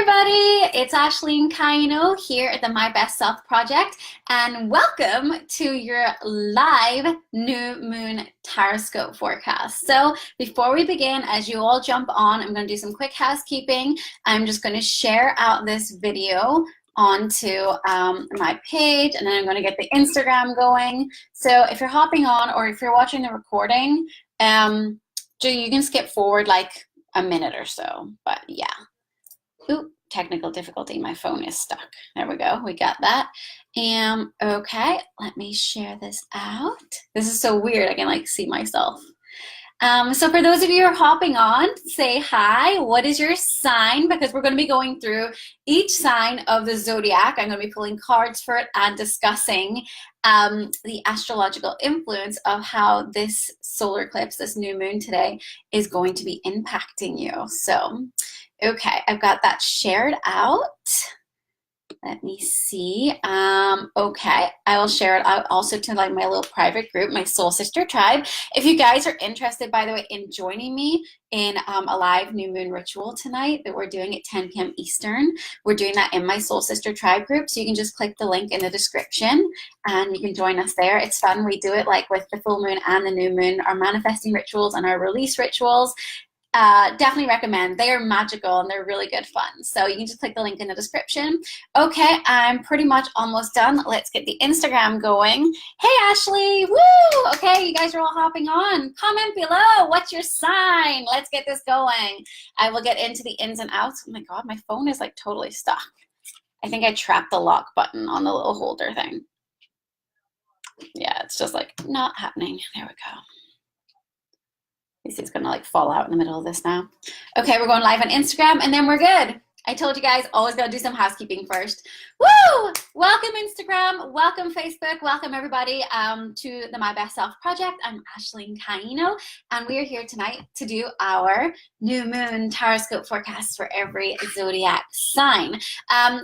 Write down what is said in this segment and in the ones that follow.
everybody, it's Ashleen Caino here at the My Best Self Project, and welcome to your live new moon Tarotscope forecast. So before we begin, as you all jump on, I'm going to do some quick housekeeping. I'm just going to share out this video onto my page, and then I'm going to get the Instagram going. So if you're hopping on or if you're watching the recording, you can skip forward like a minute or so, but yeah. Ooh, technical difficulty. My phone is stuck. There we go. We got that. Okay, let me share this out. This is so weird. I can like see myself. So for those of you who are hopping on, say hi. What is your sign? Because we're going to be going through each sign of the Zodiac. I'm going to be pulling cards for it and discussing the astrological influence of how this solar eclipse, this new moon today, is going to be impacting you. So okay, I've got that shared out. Let me see. Okay, I will share it out also to like my little private group, my Soul Sister Tribe. If you guys are interested, by the way, in joining me in a live new moon ritual tonight that we're doing at 10 p.m. Eastern, we're doing that in my Soul Sister Tribe group. So you can just click the link in the description and you can join us there. It's fun. We do it like with the full moon and the new moon, our manifesting rituals and our release rituals. Definitely recommend. They are magical and they're really good fun. So you can just click the link in the description. Okay, I'm pretty much almost done. Let's get the Instagram going. Hey, Ashley. Woo! Okay, you guys are all hopping on. Comment below. What's your sign? Let's get this going. I will get into the ins and outs. Oh my God, my phone is like totally stuck. I think I trapped the lock button on the little holder thing. Yeah, it's just like not happening. There we go. It's gonna like fall out in the middle of this now. Okay, we're going live on Instagram and then we're good. I told you guys, always gotta do some housekeeping first. Woo! Welcome Instagram, welcome Facebook, welcome everybody to the My Best Self Project. I'm Ashleen Caino and we are here tonight to do our new moon Tarotscope forecast for every zodiac sign.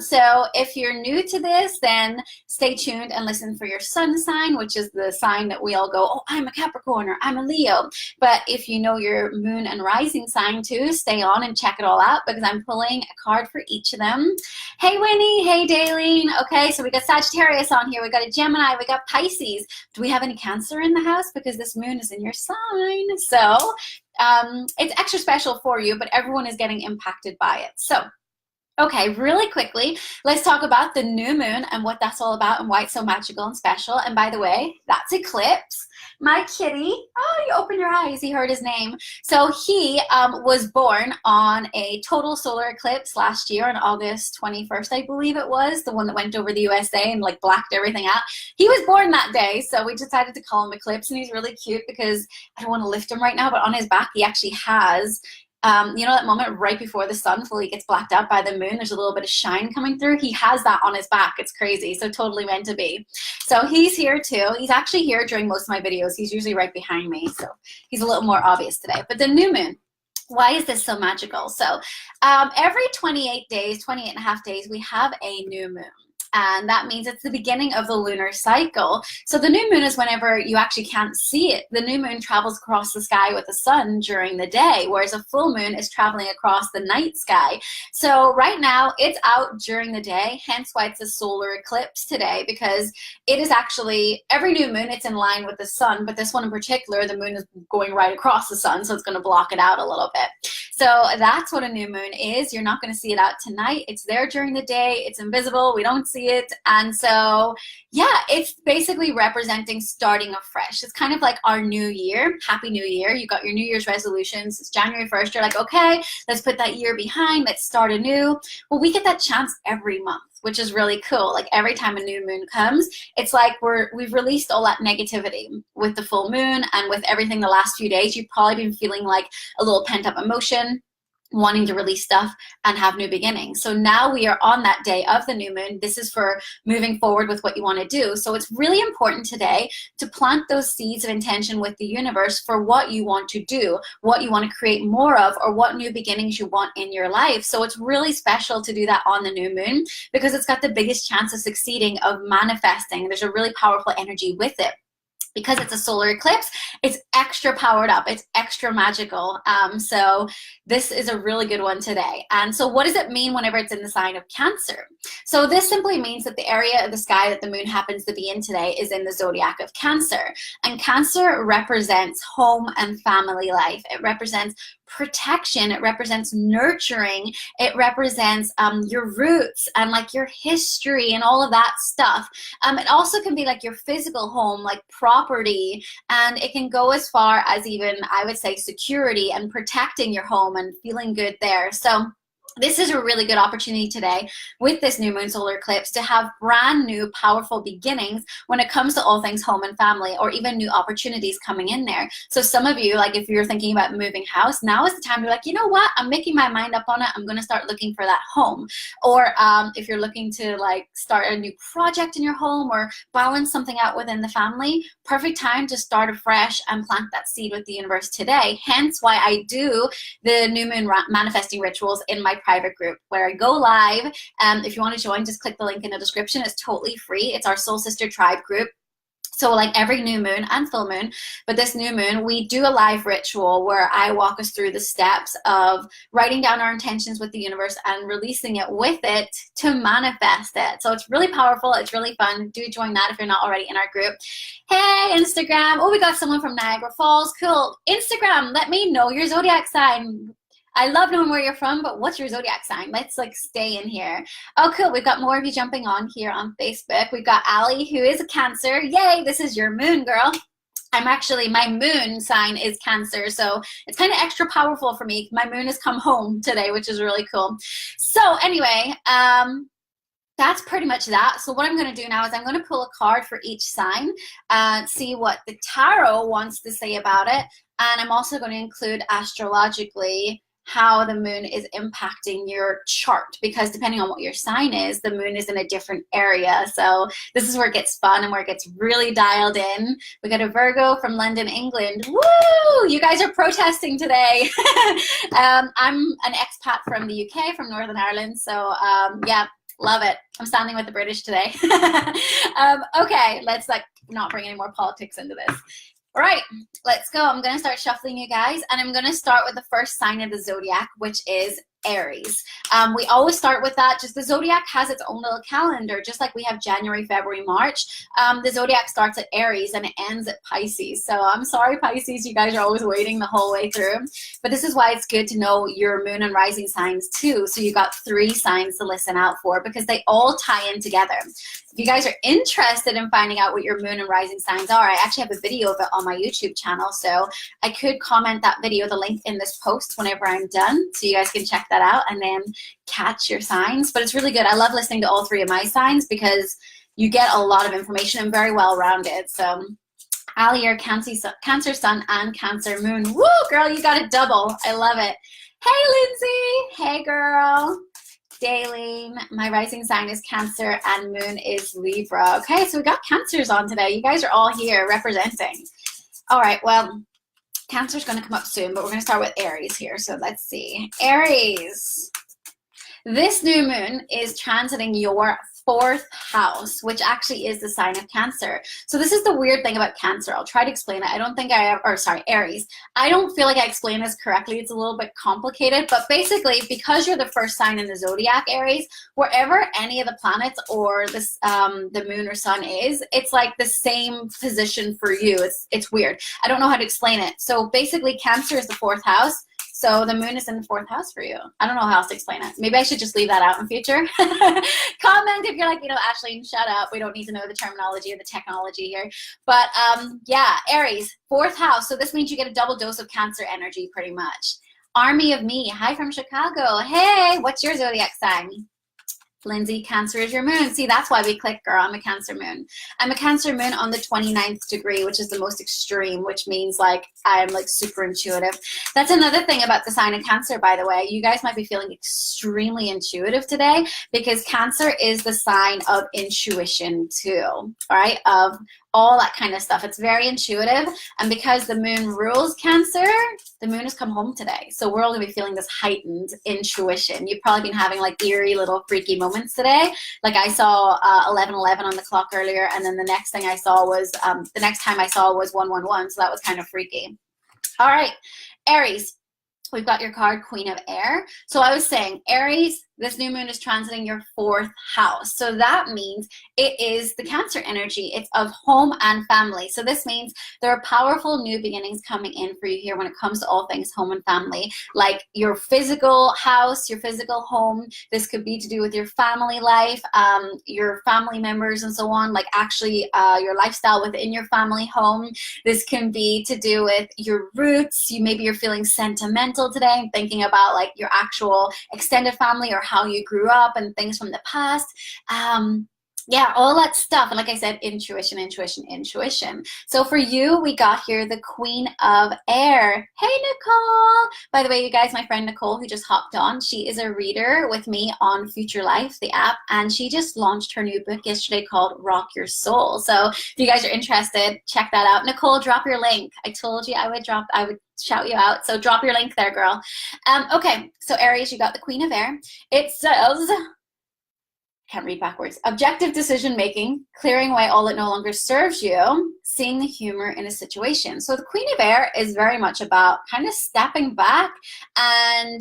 So if you're new to this, then stay tuned and listen for your sun sign, which is the sign that we all go, oh, I'm a Capricorn or I'm a Leo. But if you know your moon and rising sign too, stay on and check it all out because I'm pulling a card for each of them. Hey Winnie, hey Daleen. Okay, so we got Sagittarius on here, we got a Gemini, we got Pisces. Do we have any Cancer in the house? Because this moon is in your sign. So it's extra special for you, but everyone is getting impacted by it. So okay, really quickly, let's talk about the new moon and what that's all about and why it's so magical and special. And by the way, that's Eclipse, my kitty. Oh, you open your eyes, he heard his name. So he was born on a total solar eclipse last year on August 21st, I believe it was, the one that went over the USA and like blacked everything out. He was born that day, so we decided to call him Eclipse, and he's really cute because I don't want to lift him right now, but on his back he actually has you know that moment right before the sun fully gets blacked out by the moon, there's a little bit of shine coming through. He has that on his back. It's crazy. So totally meant to be. So he's here too. He's actually here during most of my videos. He's usually right behind me. So he's a little more obvious today. But the new moon, why is this so magical? So every 28 days, 28 and a half days, we have a new moon. And that means it's the beginning of the lunar cycle. So the new moon is whenever you actually can't see it. The new moon travels across the sky with the sun during the day, whereas a full moon is traveling across the night sky. So right now it's out during the day, hence why it's a solar eclipse today, because it is actually, every new moon it's in line with the sun, but this one in particular, the moon is going right across the sun, so it's going to block it out a little bit. So that's what a new moon is. You're not going to see it out tonight. It's there during the day. It's invisible. We don't see it. And so, yeah, it's basically representing starting afresh. It's kind of like our new year. Happy New Year. You got your New Year's resolutions. It's January 1st. You're like, okay, let's put that year behind. Let's start anew. Well, we get that chance every month, which is really cool. Like every time a new moon comes, it's like we've released all that negativity with the full moon and with everything the last few days. You've probably been feeling like a little pent up emotion, wanting to release stuff and have new beginnings. So now we are on that day of the new moon. This is for moving forward with what you want to do. So it's really important today to plant those seeds of intention with the universe for what you want to do, what you want to create more of, or what new beginnings you want in your life. So it's really special to do that on the new moon because it's got the biggest chance of succeeding, of manifesting. There's a really powerful energy with it. because it's a solar eclipse, it's extra powered up, it's extra magical. So this is a really good one today. And so what does it mean whenever it's in the sign of Cancer? So this simply means that the area of the sky that the moon happens to be in today is in the zodiac of Cancer. And Cancer represents home and family life. It represents protection, it represents nurturing, it represents your roots and like your history and all of that stuff. It also can be like your physical home, like property, and it can go as far as even, I would say, security and protecting your home and feeling good there. So this is a really good opportunity today with this new moon solar eclipse to have brand new powerful beginnings when it comes to all things home and family, or even new opportunities coming in there. So some of you, like if you're thinking about moving house, now is the time to be like, you know what, I'm making my mind up on it, I'm going to start looking for that home. Or if you're looking to like start a new project in your home or balance something out within the family, perfect time to start afresh and plant that seed with the universe today. Hence why I do the new moon manifesting rituals in my private group where I go live. If you want to join, just click the link in the description. It's totally free. It's our Soul Sister Tribe group. So like every new moon and full moon, but this new moon, we do a live ritual where I walk us through the steps of writing down our intentions with the universe and releasing it with it to manifest it. So it's really powerful. It's really fun. Do join that if you're not already in our group. Hey, Instagram. Oh, we got someone from Niagara Falls. Cool. Instagram, let me know your zodiac sign. I love knowing where you're from, but what's your zodiac sign? Let's like stay in here. Oh, cool. We've got more of you jumping on here on Facebook. We've got Allie, who is a Cancer. Yay, this is your moon, girl. I'm actually, my moon sign is Cancer, so it's kind of extra powerful for me. My moon has come home today, which is really cool. So anyway, that's pretty much that. So what I'm going to do now is I'm going to pull a card for each sign and see what the tarot wants to say about it. And I'm also going to include astrologically how the moon is impacting your chart, because depending on what your sign is, the moon is in a different area. So this is where it gets fun and where it gets really dialed in. We got a Virgo from London, England. Woo! You guys are protesting today. I'm an expat from the UK, from Northern Ireland. So yeah, love it. I'm standing with the British today. Okay, let's like not bring any more politics into this. All right, let's go. I'm going to start shuffling, you guys, and I'm going to start with the first sign of the zodiac, which is Aries. We always start with that. Just the zodiac has its own little calendar, just like we have January, February, March. The zodiac starts at Aries and it ends at Pisces. So I'm sorry, Pisces, you guys are always waiting the whole way through. But this is why it's good to know your moon and rising signs too. So you got 3 signs to listen out for, because they all tie in together. If you guys are interested in finding out what your moon and rising signs are, I actually have a video of it on my YouTube channel. So I could comment that video, the link in this post, whenever I'm done. So you guys can check that out and then catch your signs. But it's really good. I love listening to all 3 of my signs because you get a lot of information and very well rounded. So Ali, you're Cancer Sun and Cancer Moon. Woo, girl, you got a double. I love it. Hey, Lindsay. Hey, girl. Daylene, my rising sign is Cancer and moon is Libra. Okay, so we got Cancers on today. You guys are all here representing. All right, well, Cancer's going to come up soon, but we're going to start with Aries here. So let's see. Aries. This new moon is transiting your 4th house, which actually is the sign of Cancer. So this is the weird thing about Cancer. I'll try to explain it. I don't think Aries. I don't feel like I explained this correctly. It's a little bit complicated, but basically because you're the first sign in the zodiac, Aries, wherever any of the planets or this, the moon or sun is, it's like the same position for you. It's weird. I don't know how to explain it. So basically Cancer is the 4th house. So the moon is in the 4th house for you. I don't know how else to explain it. Maybe I should just leave that out in future. Comment if you're like, you know, Ashleen, shut up. We don't need to know the terminology or the technology here. But yeah, Aries, 4th house. So this means you get a double dose of Cancer energy pretty much. Army of Me. Hi from Chicago. Hey, what's your zodiac sign? Lindsay, Cancer is your moon. See, that's why we click, girl. I'm a Cancer moon. I'm a Cancer moon on the 29th degree, which is the most extreme, which means like I'm like super intuitive. That's another thing about the sign of Cancer, by the way. You guys might be feeling extremely intuitive today because Cancer is the sign of intuition too, all right? Of all that kind of stuff. It's very intuitive. And because the moon rules Cancer, the moon has come home today. So we're all going to be feeling this heightened intuition. You've probably been having like eerie little freaky moments today. Like I saw 11:11 on the clock earlier, and then the next thing I saw was, the next time I saw was 1:11. So that was kind of freaky. All right, Aries. We've got your card, Queen of Air. So I was saying, Aries, this new moon is transiting your 4th house. So that means it is the Cancer energy. It's of home and family. So this means there are powerful new beginnings coming in for you here when it comes to all things home and family, like your physical house, your physical home. This could be to do with your family life, your family members and so on, like actually your lifestyle within your family home. This can be to do with your roots. Maybe you're feeling sentimental today and thinking about like your actual extended family or how you grew up and things from the past. Yeah, all that stuff. And like I said, intuition, intuition, intuition. So for you, we got here the Queen of Air. Hey, Nicole. By the way, you guys, my friend Nicole, who just hopped on, she is a reader with me on Future Life, the app, and she just launched her new book yesterday called Rock Your Soul. So if you guys are interested, check that out. Nicole, drop your link. I told you I would shout you out. So drop your link there, girl. Okay, so Aries, you got the Queen of Air. It says, can't read backwards. Objective decision making, clearing away all that no longer serves you, seeing the humor in a situation. So the Queen of Air is very much about kind of stepping back and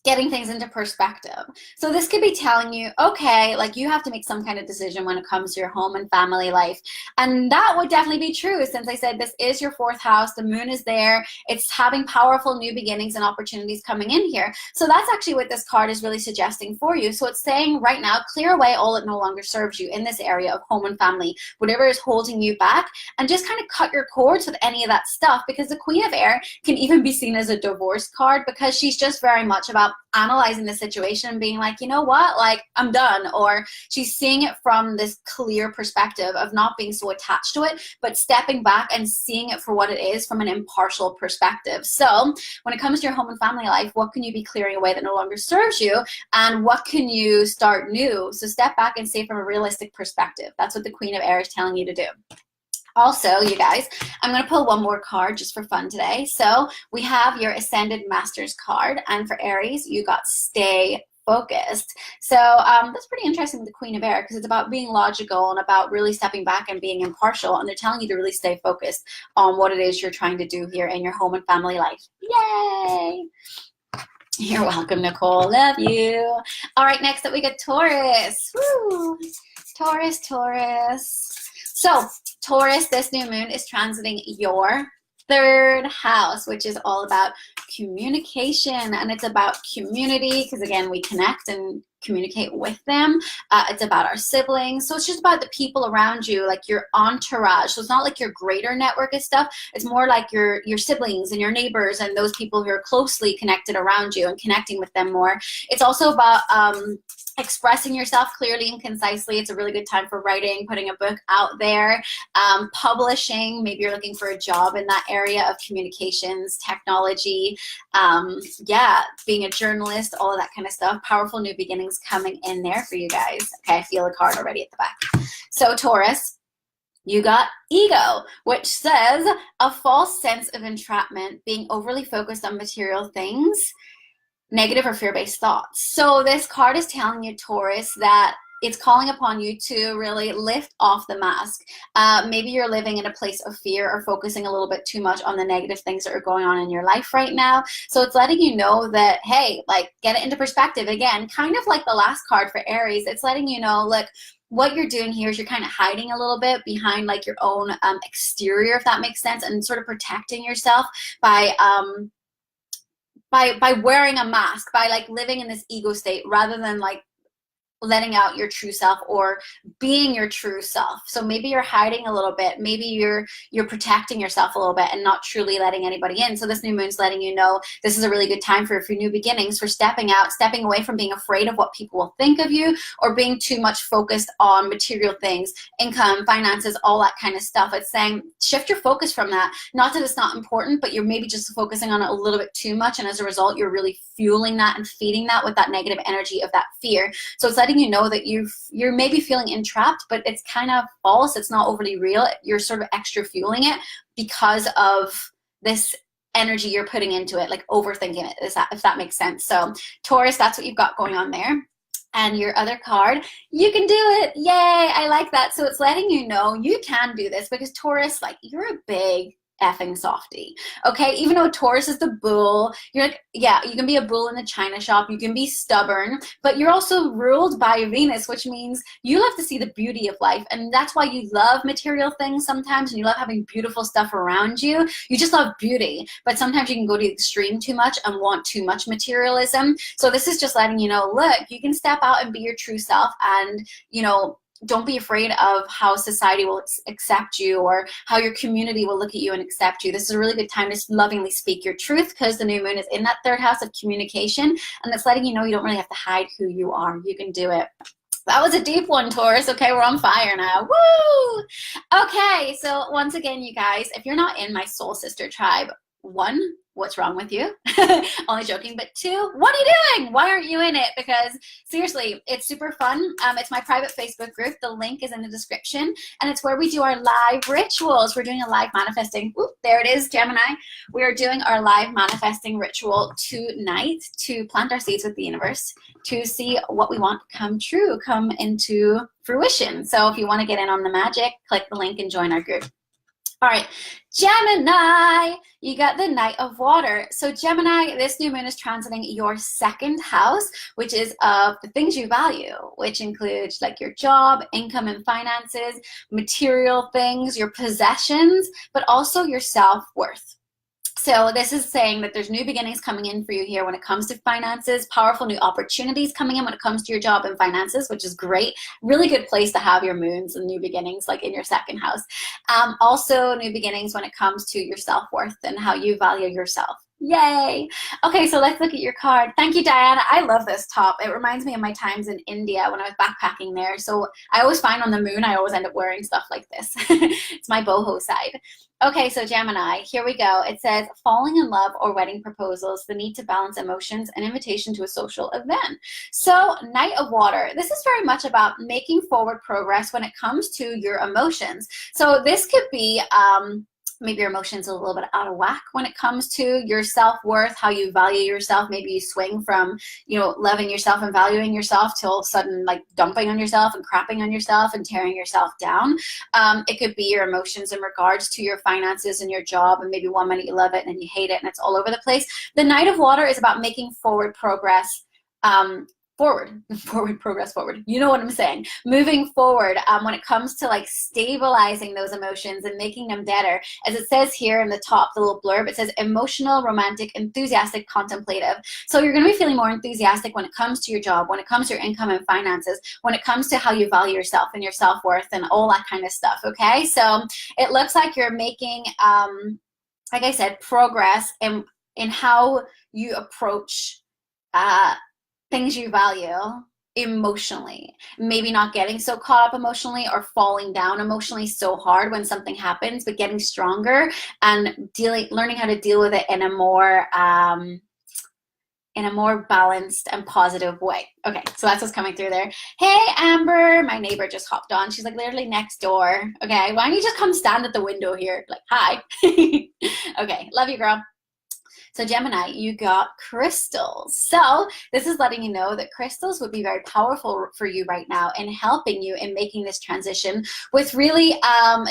getting things into perspective. So this could be telling you, okay, like you have to make some kind of decision when it comes to your home and family life. And that would definitely be true, since I said this is your 4th house, the moon is there, it's having powerful new beginnings and opportunities coming in here. So that's actually what this card is really suggesting for you. So it's saying right now, clear away all that no longer serves you in this area of home and family, whatever is holding you back, and just kind of cut your cords with any of that stuff, because the Queen of Air can even be seen as a divorce card, because she's just very much about analyzing the situation and being like, you know what, like I'm done. Or she's seeing it from this clear perspective of not being so attached to it, but stepping back and seeing it for what it is from an impartial perspective. So when it comes to your home and family life, what can you be clearing away that no longer serves you, and what can you start new? So step back and see it from a realistic perspective. That's what the Queen of Air is telling you to do. Also, you guys, I'm going to pull one more card just for fun today. So we have your Ascended Masters card, and for Aries, you got Stay Focused. So that's pretty interesting with the Queen of Air, because it's about being logical and about really stepping back and being impartial, and they're telling you to really stay focused on what it is you're trying to do here in your home and family life. Yay! You're welcome, Nicole. Love you. All right, next up we got Taurus. Woo! Taurus, Taurus. So Taurus, this new moon is transiting your 3rd house, which is all about communication, and it's about community, because again, we connect and communicate with them. It's about our siblings. So it's just about the people around you, like your entourage. So it's not like your greater network of stuff. It's more like your siblings and your neighbors and those people who are closely connected around you and connecting with them more. It's also about expressing yourself clearly and concisely. It's a really good time for writing, putting a book out there, publishing. Maybe you're looking for a job in that area of communications, technology, yeah, being a journalist, all of that kind of stuff. Powerful new beginnings coming in there for you guys. Okay, I feel a card already at the back. So Taurus, you got Ego, which says a false sense of entrapment, being overly focused on material things, negative or fear-based thoughts. So this card is telling you, Taurus, that it's calling upon you to really lift off the mask. Maybe you're living in a place of fear or focusing a little bit too much on the negative things that are going on in your life right now. So it's letting you know that, hey, like, get it into perspective. Again, kind of like the last card for Aries, it's letting you know, look, what you're doing here is you're kind of hiding a little bit behind like your own exterior, if that makes sense, and sort of protecting yourself by wearing a mask, by like living in this ego state rather than like letting out your true self or being your true self. So maybe you're hiding a little bit. Maybe you're protecting yourself a little bit and not truly letting anybody in. So this new moon's letting you know this is a really good time for new beginnings, for stepping out, stepping away from being afraid of what people will think of you or being too much focused on material things, income, finances, all that kind of stuff. It's saying shift your focus from that. Not that it's not important, but you're maybe just focusing on it a little bit too much. And as a result, you're really fueling that and feeding that with that negative energy of that fear. So it's letting letting you know that you're maybe feeling entrapped, but it's kind of false. It's not overly real. You're sort of extra fueling it because of this energy you're putting into it, like overthinking it, if that makes sense. So Taurus, that's what you've got going on there. And your other card, you can do it. Yay, I like that. So it's letting you know you can do this, because Taurus, like, you're a big effing softie, okay? Even though Taurus is the bull, you're like, yeah, you can be a bull in the china shop, you can be stubborn, but you're also ruled by Venus, which means you love to see the beauty of life, and that's why you love material things sometimes, and you love having beautiful stuff around you. You just love beauty, but sometimes you can go to the extreme too much and want too much materialism. So this is just letting you know, look, you can step out and be your true self, and, you know, don't be afraid of how society will accept you, or how your community will look at you and accept you. This is a really good time to lovingly speak your truth, because the new moon is in that third house of communication, and it's letting you know you don't really have to hide who you are. You can do it. That was a deep one, Taurus. Okay, we're on fire now. Woo! Okay, so once again, you guys, if you're not in my soul sister tribe, 1, what's wrong with you? Only joking. But 2, what are you doing? Why aren't you in it? Because seriously, it's super fun. It's my private Facebook group. The link is in the description, and it's where we do our live rituals. We're doing a live manifesting. Oop, there it is, Gemini. We are doing our live manifesting ritual tonight to plant our seeds with the universe, to see what we want come true, come into fruition. So if you want to get in on the magic, click the link and join our group. All right, Gemini, you got the Knight of Water. So Gemini, this new moon is transiting your second house, which is of the things you value, which includes like your job, income and finances, material things, your possessions, but also your self-worth. So this is saying that there's new beginnings coming in for you here when it comes to finances, powerful new opportunities coming in when it comes to your job and finances, which is great. Really good place to have your moons and new beginnings, like in your second house. Also new beginnings when it comes to your self-worth and how you value yourself. Yay. Okay, so let's look at your card. Thank you, Diana. I love this top. It reminds me of my times in India when I was backpacking there. So I always find on the moon, I always end up wearing stuff like this. It's my boho side. Okay, so Gemini, here we go. It says, falling in love or wedding proposals, the need to balance emotions, an invitation to a social event. So Knight of Water, this is very much about making forward progress when it comes to your emotions. So this could be maybe your emotions are a little bit out of whack when it comes to your self-worth, how you value yourself. Maybe you swing from, you know, loving yourself and valuing yourself till sudden like dumping on yourself and crapping on yourself and tearing yourself down. It could be your emotions in regards to your finances and your job, and maybe one minute you love it and then you hate it and it's all over the place. The Knight of Water is about making forward progress, forward. You know what I'm saying? Moving forward when it comes to like stabilizing those emotions and making them better. As it says here in the top, the little blurb, it says emotional, romantic, enthusiastic, contemplative. So you're going to be feeling more enthusiastic when it comes to your job, when it comes to your income and finances, when it comes to how you value yourself and your self-worth and all that kind of stuff. Okay, so it looks like you're making, like I said, progress in how you approach things you value emotionally. Maybe not getting so caught up emotionally or falling down emotionally so hard when something happens, but getting stronger and learning how to deal with it in a more balanced and positive way. Okay, so that's what's coming through there. Hey, Amber, my neighbor just hopped on. She's like literally next door. Okay, why don't you just come stand at the window here? Like, hi. Okay, love you, girl. So Gemini, you got crystals. So this is letting you know that crystals would be very powerful for you right now in helping you in making this transition with really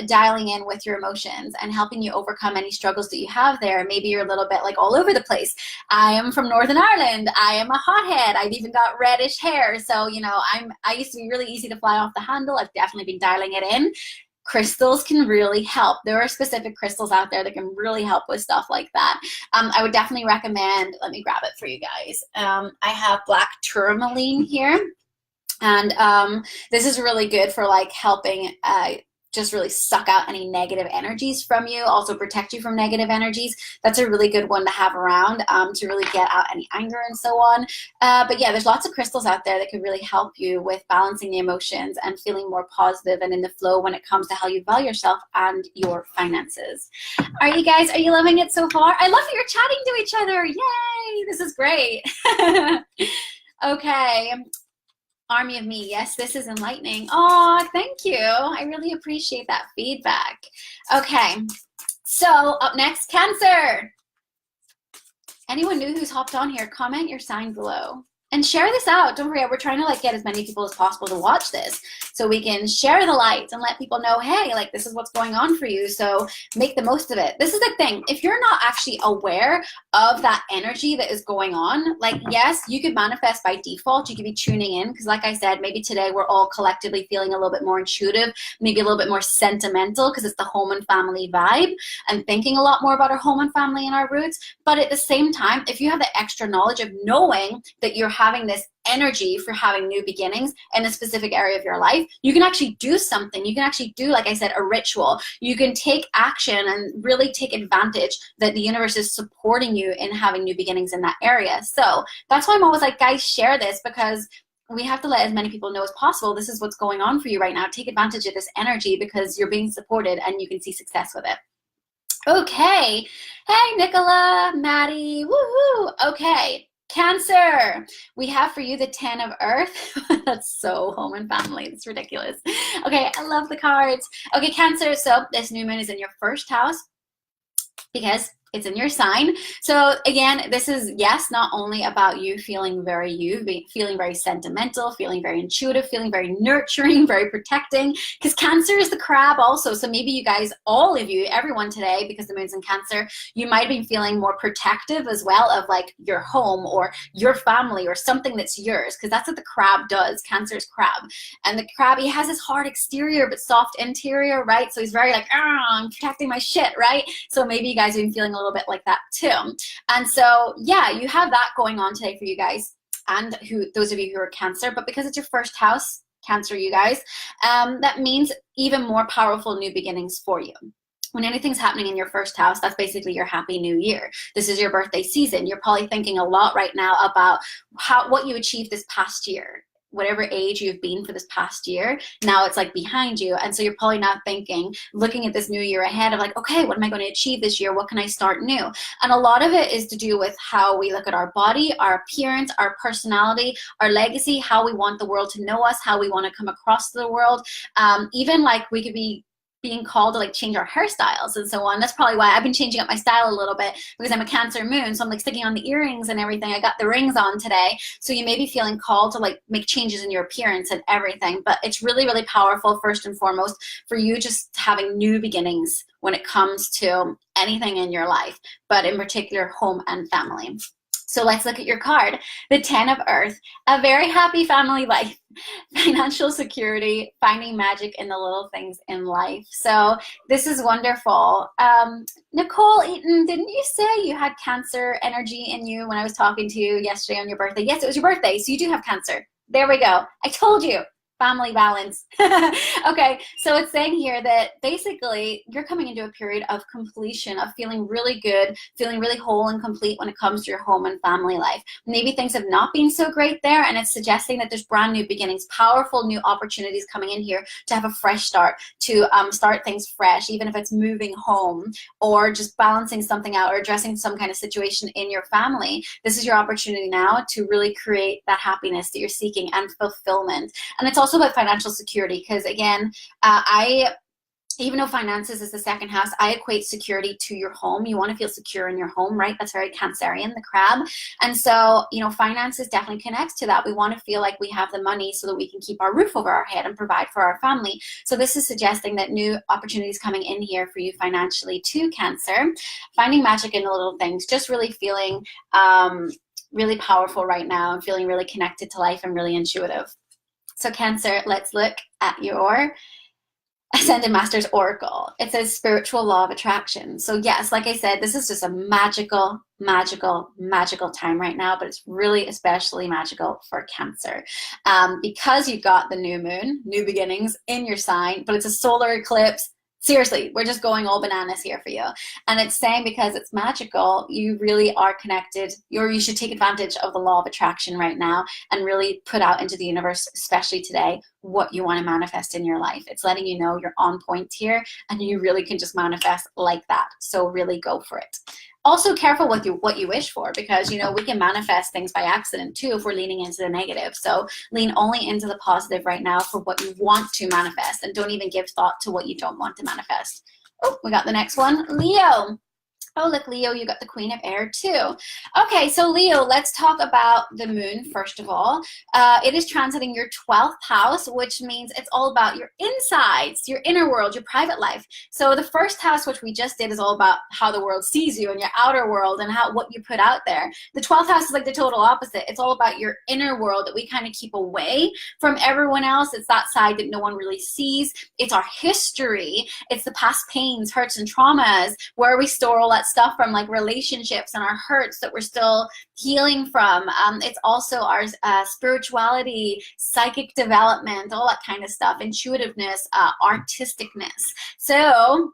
dialing in with your emotions and helping you overcome any struggles that you have there. Maybe you're a little bit like all over the place. I am from Northern Ireland. I am a hothead. I've even got reddish hair. So, you know, I used to be really easy to fly off the handle. I've definitely been dialing it in. Crystals can really help. There are specific crystals out there that can really help with stuff like that. I would definitely recommend, let me grab it for you guys. I have black tourmaline here, and this is really good for like helping just really suck out any negative energies from you, also protect you from negative energies. That's a really good one to have around to really get out any anger and so on. But yeah, there's lots of crystals out there that can really help you with balancing the emotions and feeling more positive and in the flow when it comes to how you value yourself and your finances. Are you guys, are you loving it so far? I love that you're chatting to each other. Yay, this is great. Okay. Army of me. Yes, this is enlightening. Oh, thank you. I really appreciate that feedback. Okay, so up next, Cancer. Anyone new who's hopped on here, comment your sign below. And share this out. Don't forget, we're trying to like get as many people as possible to watch this so we can share the light and let people know, hey, like this is what's going on for you. So make the most of it. This is the thing. If you're not actually aware of that energy that is going on, like, yes, you could manifest by default. You could be tuning in because like I said, maybe today we're all collectively feeling a little bit more intuitive, maybe a little bit more sentimental because it's the home and family vibe and thinking a lot more about our home and family and our roots. But at the same time, if you have the extra knowledge of knowing that you're having this energy for having new beginnings in a specific area of your life, you can actually do something. You can actually do, like I said, a ritual. You can take action and really take advantage that the universe is supporting you in having new beginnings in that area. So that's why I'm always like, guys, share this because we have to let as many people know as possible. This is what's going on for you right now. Take advantage of this energy because you're being supported and you can see success with it. Okay. Hey, Nicola, Maddie, woohoo. Okay. Cancer, we have for you the 10 of Earth. That's so home and family. It's ridiculous. Okay, I love the cards. Okay, Cancer, so this new moon is in your first house because it's in your sign. So again, this is, yes, not only about you feeling feeling very sentimental, feeling very intuitive, feeling very nurturing, very protecting, because Cancer is the crab also. So maybe you guys, all of you, everyone today, because the moon's in Cancer, you might have been feeling more protective as well of like your home or your family or something that's yours, because that's what the crab does. Cancer is crab. And the crab, he has this hard exterior but soft interior, right? So he's very like, I'm protecting my shit, right? So maybe you guys have been feeling a little bit like that too. And so yeah, you have that going on today for you guys and those of you who are Cancer. But because it's your first house, Cancer, you guys, that means even more powerful new beginnings for you. When anything's happening in your first house, that's basically your happy new year. This is your birthday season. You're probably thinking a lot right now about what you achieved this past year. Whatever age you've been for this past year, now it's like behind you. And so you're probably not thinking, looking at this new year ahead of like, okay, what am I going to achieve this year? What can I start new? And a lot of it is to do with how we look at our body, our appearance, our personality, our legacy, how we want the world to know us, how we want to come across to the world. Even like we could be being called to like change our hairstyles and so on. That's probably why I've been changing up my style a little bit because I'm a Cancer moon. So I'm like sticking on the earrings and everything. I got the rings on today. So you may be feeling called to like make changes in your appearance and everything, but it's really, really powerful first and foremost for you just having new beginnings when it comes to anything in your life, but in particular home and family. So let's look at your card, the 10 of Earth, a very happy family life, financial security, finding magic in the little things in life. So this is wonderful. Nicole Eaton, didn't you say you had Cancer energy in you when I was talking to you yesterday on your birthday? Yes, it was your birthday, so you do have Cancer. There we go. I told you. Family balance. Okay, so it's saying here that basically you're coming into a period of completion, of feeling really good, feeling really whole and complete when it comes to your home and family life. Maybe things have not been so great there, and it's suggesting that there's brand new beginnings, powerful new opportunities coming in here to have a fresh start, to start things fresh, even if it's moving home or just balancing something out or addressing some kind of situation in your family. This is your opportunity now to really create that happiness that you're seeking and fulfillment. And it's also about financial security because again, even though finances is the second house, I equate security to your home. You want to feel secure in your home, right? That's very Cancerian, the crab. And so, you know, finances definitely connects to that. We want to feel like we have the money so that we can keep our roof over our head and provide for our family. So this is suggesting that new opportunities coming in here for you financially too, Cancer. Finding magic in the little things, just really feeling really powerful right now and feeling really connected to life and really intuitive. So Cancer, let's look at your Ascended Masters Oracle. It says spiritual law of attraction. So yes, like I said, this is just a magical, magical, magical time right now, but it's really especially magical for Cancer because you've got the new moon, new beginnings in your sign, but it's a solar eclipse. Seriously, we're just going all bananas here for you. And it's saying because it's magical, you really are connected, or you should take advantage of the law of attraction right now and really put out into the universe, especially today, what you want to manifest in your life. It's letting you know you're on point here and you really can just manifest like that. So really go for it. Also careful with what you wish for, because, you know, we can manifest things by accident too if we're leaning into the negative. So lean only into the positive right now for what you want to manifest, and don't even give thought to what you don't want to manifest. Oh, we got the next one, Leo. Oh, look, Leo, you got the Queen of Air too. Okay, so Leo, let's talk about the moon first of all. It is transiting your 12th house, which means it's all about your insides, your inner world, your private life. So the first house, which we just did, is all about how the world sees you and your outer world and what you put out there. The 12th house is like the total opposite. It's all about your inner world that we kind of keep away from everyone else. It's that side that no one really sees. It's our history. It's the past pains, hurts, and traumas, where we store all that stuff from, like relationships and our hurts that we're still healing from. It's also our spirituality, psychic development, all that kind of stuff, intuitiveness, artisticness. So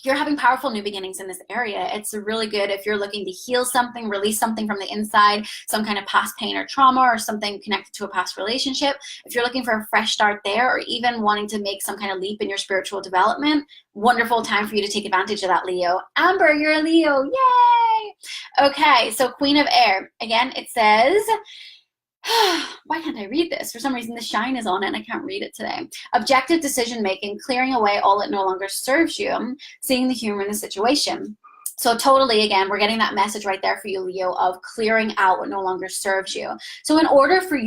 you're having powerful new beginnings in this area. It's really good if you're looking to heal something, release something from the inside, some kind of past pain or trauma, or something connected to a past relationship. If you're looking for a fresh start there, or even wanting to make some kind of leap in your spiritual development, wonderful time for you to take advantage of that, Leo. Amber, you're a Leo, yay! Okay, so Queen of Air. Again, it says, why can't I read this? For some reason, the shine is on it and I can't read it today. Objective decision making, clearing away all that no longer serves you, seeing the humor in the situation. So totally, again, we're getting that message right there for you, Leo, of clearing out what no longer serves you. So in order for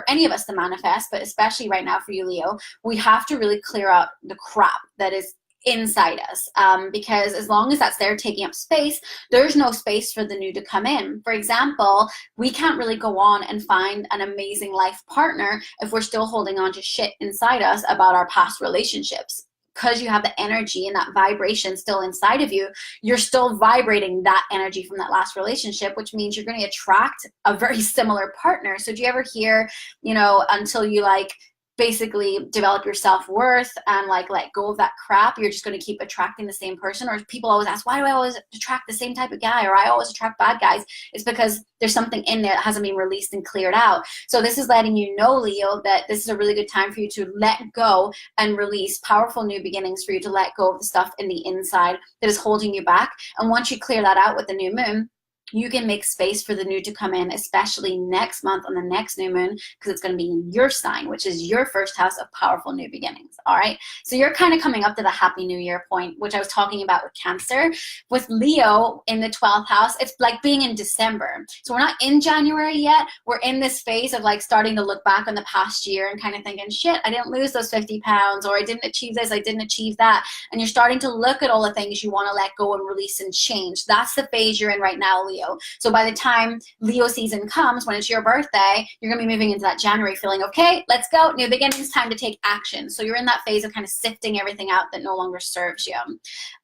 any of us to manifest, but especially right now for you, Leo, we have to really clear out the crap that is inside us, because as long as that's there taking up space, there's no space for the new to come in. For example, we can't really go on and find an amazing life partner if we're still holding on to shit inside us about our past relationships. Because you have the energy and that vibration still inside of you, you're still vibrating that energy from that last relationship, which means you're going to attract a very similar partner. So do you ever hear, you know, until you like basically develop your self-worth and like let go of that crap, you're just going to keep attracting the same person? Or people always ask, why do I always attract the same type of guy, or I always attract bad guys? It's because there's something in there that hasn't been released and cleared out. So this is letting you know, Leo, that this is a really good time for you to let go and release powerful new beginnings, for you to let go of the stuff in the inside that is holding you back. And once you clear that out with the new moon, you can make space for the new to come in, especially next month on the next new moon, because it's going to be in your sign, which is your first house of powerful new beginnings. All right. So you're kind of coming up to the happy new year point, which I was talking about with Cancer. With Leo in the 12th house, it's like being in December. So we're not in January yet. We're in this phase of like starting to look back on the past year and kind of thinking, shit, I didn't lose those 50 pounds, or I didn't achieve this, I didn't achieve that. And you're starting to look at all the things you want to let go and release and change. That's the phase you're in right now, Leo. So by the time Leo season comes, when it's your birthday, you're going to be moving into that January feeling, okay, let's go, new beginnings, time to take action. So you're in that phase of kind of sifting everything out that no longer serves you.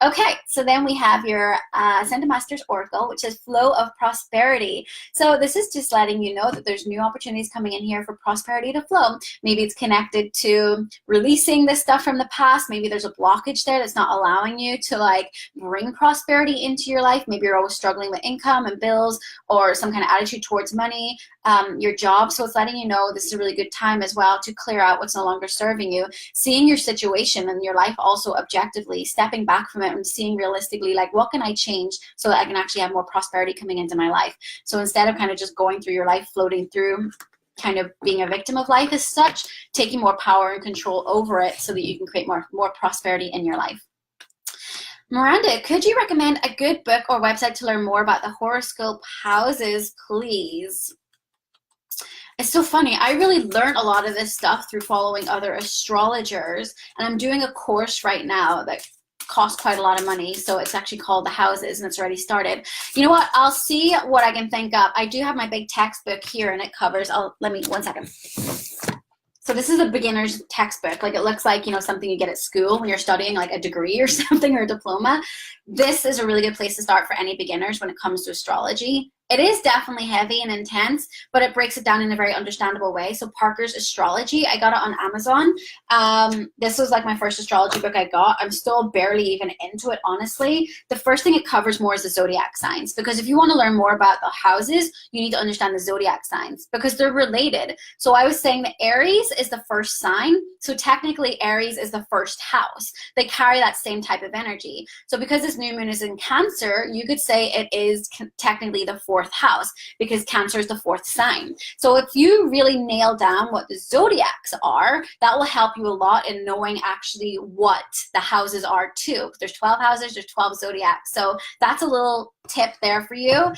Okay, so then we have your Ascended Masters Oracle, which is flow of prosperity. So this is just letting you know that there's new opportunities coming in here for prosperity to flow. Maybe it's connected to releasing this stuff from the past. Maybe there's a blockage there that's not allowing you to like bring prosperity into your life. Maybe you're always struggling with income and bills, or some kind of attitude towards money, your job. So it's letting you know this is a really good time as well to clear out what's no longer serving you, seeing your situation and your life also objectively, stepping back from it and seeing realistically, like, what can I change so that I can actually have more prosperity coming into my life? So instead of kind of just going through your life, floating through, kind of being a victim of life as such, taking more power and control over it so that you can create more prosperity in your life. Miranda, could you recommend a good book or website to learn more about the horoscope houses, please? It's so funny. I really learned a lot of this stuff through following other astrologers, and I'm doing a course right now that costs quite a lot of money. So it's actually called The Houses, and it's already started. You know what? I'll see what I can think up. I do have my big textbook here, and it covers, let me, one second. So this is a beginner's textbook. Like, it looks like, you know, something you get at school when you're studying like a degree or something, or a diploma. This is a really good place to start for any beginners when it comes to astrology. it is definitely heavy and intense, but it breaks it down in a very understandable way. So Parker's Astrology, I got it on Amazon. This was like my first astrology book I got. I'm still barely even into it, honestly. The first thing it covers more is the zodiac signs, because if you want to learn more about the houses, you need to understand the zodiac signs because they're related. So I was saying that Aries is the first sign. So technically Aries is the first house. They carry that same type of energy. So because this new moon is in Cancer, you could say it is technically the fourth house because Cancer is the fourth sign. So if you really nail down what the zodiacs are, that will help you a lot in knowing actually what the houses are too. There's 12 houses, there's 12 zodiacs. So that's a little tip there for you.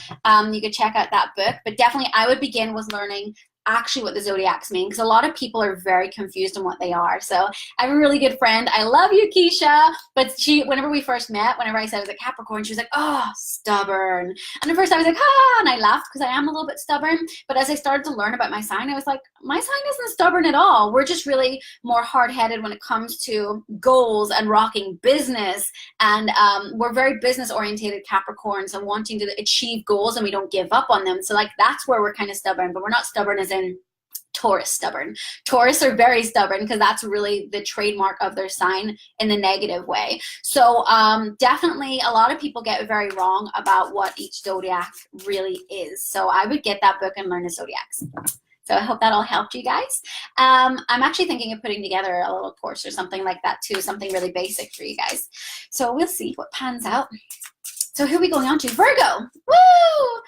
You could check out that book, but definitely I would begin with learning actually what the zodiacs mean, because a lot of people are very confused on what they are. So I have a really good friend, I love you, Keisha, but she, whenever we first met, whenever I said I was a Capricorn, she was like, oh, stubborn. And at first I was like, ah, and I laughed because I am a little bit stubborn. But as I started to learn about my sign, I was like, my sign isn't stubborn at all. We're just really more hard-headed when it comes to goals and rocking business. And we're very business-oriented Capricorns and wanting to achieve goals, and we don't give up on them. So like that's where we're kind of stubborn, but we're not stubborn as in Taurus stubborn. Taurus are very stubborn because that's really the trademark of their sign in the negative way. So definitely a lot of people get it very wrong about what each zodiac really is. So I would get that book and learn the zodiacs. So I hope that all helped you guys. I'm actually thinking of putting together a little course or something like that too, something really basic for you guys. So we'll see what pans out. So who are we going on to? Virgo. Woo!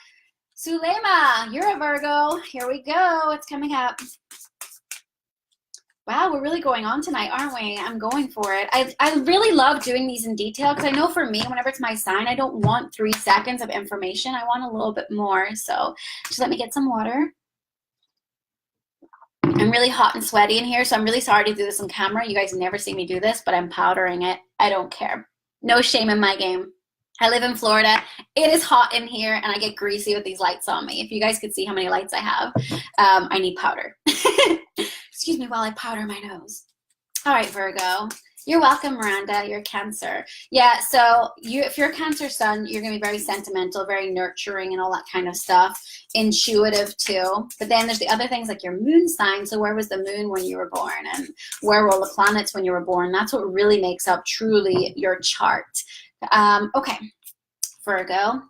Sulema, you're a Virgo. Here we go. It's coming up. Wow, we're really going on tonight, aren't we? I'm going for it. I really love doing these in detail because I know for me, whenever it's my sign, I don't want 3 seconds of information. I want a little bit more. So just let me get some water. I'm really hot and sweaty in here, so I'm really sorry to do this on camera. You guys never see me do this, but I'm powdering it. I don't care. No shame in my game. I live in Florida. It is hot in here, and I get greasy with these lights on me. If you guys could see how many lights I have, I need powder. Excuse me while I powder my nose. All right, Virgo. You're welcome, Miranda. You're Cancer. Yeah, so if you're a Cancer sun, you're going to be very sentimental, very nurturing, and all that kind of stuff. Intuitive, too. But then there's the other things like your moon sign. So where was the moon when you were born? And where were all the planets when you were born? That's what really makes up truly your chart. Okay, Virgo.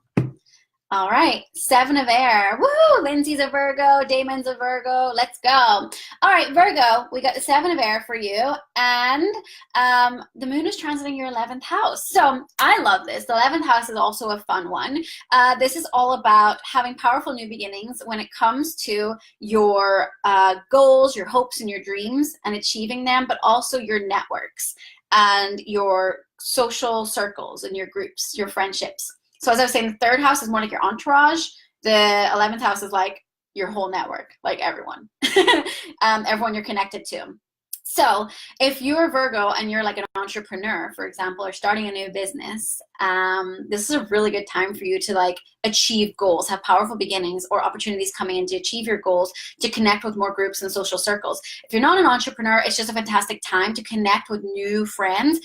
All right, 7 of air. Woo! Lindsay's a Virgo, Damon's a Virgo. Let's go. All right, Virgo, we got the 7 of air for you. And the moon is transiting your 11th house. So I love this. The 11th house is also a fun one. This is all about having powerful new beginnings when it comes to your goals, your hopes, and your dreams and achieving them, but also your networks and your social circles and your groups, your friendships. So as I was saying, the 3rd house is more like your entourage. The 11th house is like your whole network, like everyone, everyone you're connected to. So if you're a Virgo and you're like an entrepreneur, for example, or starting a new business, this is a really good time for you to like achieve goals, have powerful beginnings or opportunities coming in to achieve your goals, to connect with more groups and social circles. If you're not an entrepreneur, it's just a fantastic time to connect with new friends,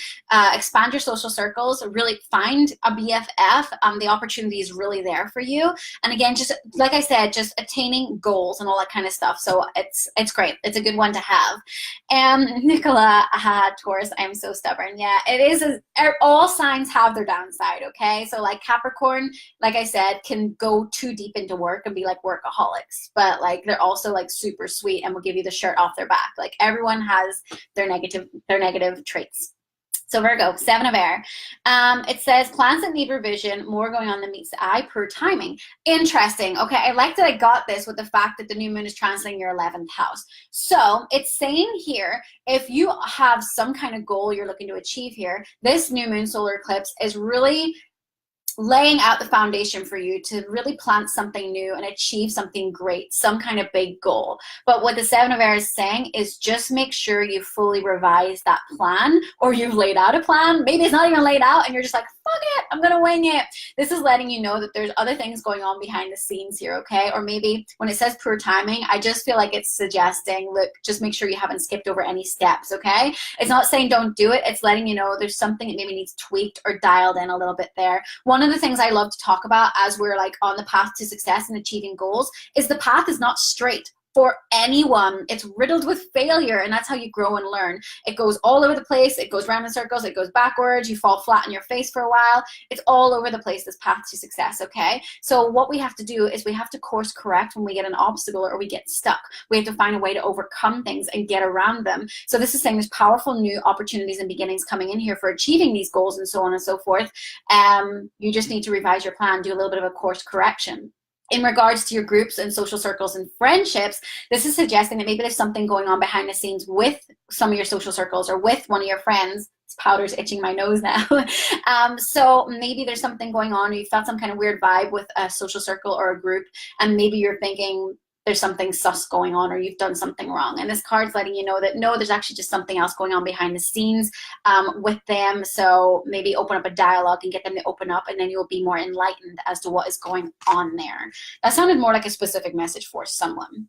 expand your social circles, really find a BFF. The opportunity is really there for you. And again, just like I said, just attaining goals and all that kind of stuff. So it's great. It's a good one to have. And Nicola, Taurus, I am so stubborn. Yeah, it is. All signs have their downside, okay? So like Capricorn, like I said, can go too deep into work and be like workaholics, but like they're also like super sweet and will give you the shirt off their back. Like everyone has their negative traits. So Virgo, 7 of air. It says plans that need revision, more going on than meets the eye per timing. Interesting. Okay, I like that I got this with the fact that the new moon is transiting your 11th house. So it's saying here, if you have some kind of goal you're looking to achieve here, this new moon solar eclipse is really laying out the foundation for you to really plant something new and achieve something great, some kind of big goal. But what the 7 of air is saying is just make sure you fully revise that plan, or you've laid out a plan. Maybe it's not even laid out and you're just like, fuck it, I'm gonna wing it. This is letting you know that there's other things going on behind the scenes here, okay? Or maybe when it says poor timing, I just feel like it's suggesting, look, just make sure you haven't skipped over any steps, okay? It's not saying don't do it, it's letting you know there's something that maybe needs tweaked or dialed in a little bit there. One of of the things I love to talk about as we're like on the path to success and achieving goals is the path is not straight for anyone. It's riddled with failure, and that's how you grow and learn. It goes all over the place. It goes round in circles. It goes backwards. You fall flat on your face for a while. It's all over the place, this path to success, okay? So what we have to do is we have to course correct when we get an obstacle or we get stuck. We have to find a way to overcome things and get around them. So this is saying there's powerful new opportunities and beginnings coming in here for achieving these goals and so on and so forth. You just need to revise your plan, do a little bit of a course correction. In regards to your groups and social circles and friendships, this is suggesting that maybe there's something going on behind the scenes with some of your social circles or with one of your friends. This powder's itching my nose now. So maybe there's something going on, or you felt some kind of weird vibe with a social circle or a group, and maybe you're thinking there's something sus going on or you've done something wrong. And this card's letting you know that no, there's actually just something else going on behind the scenes with them. So maybe open up a dialogue and get them to open up, and then you'll be more enlightened as to what is going on there. That sounded more like a specific message for someone.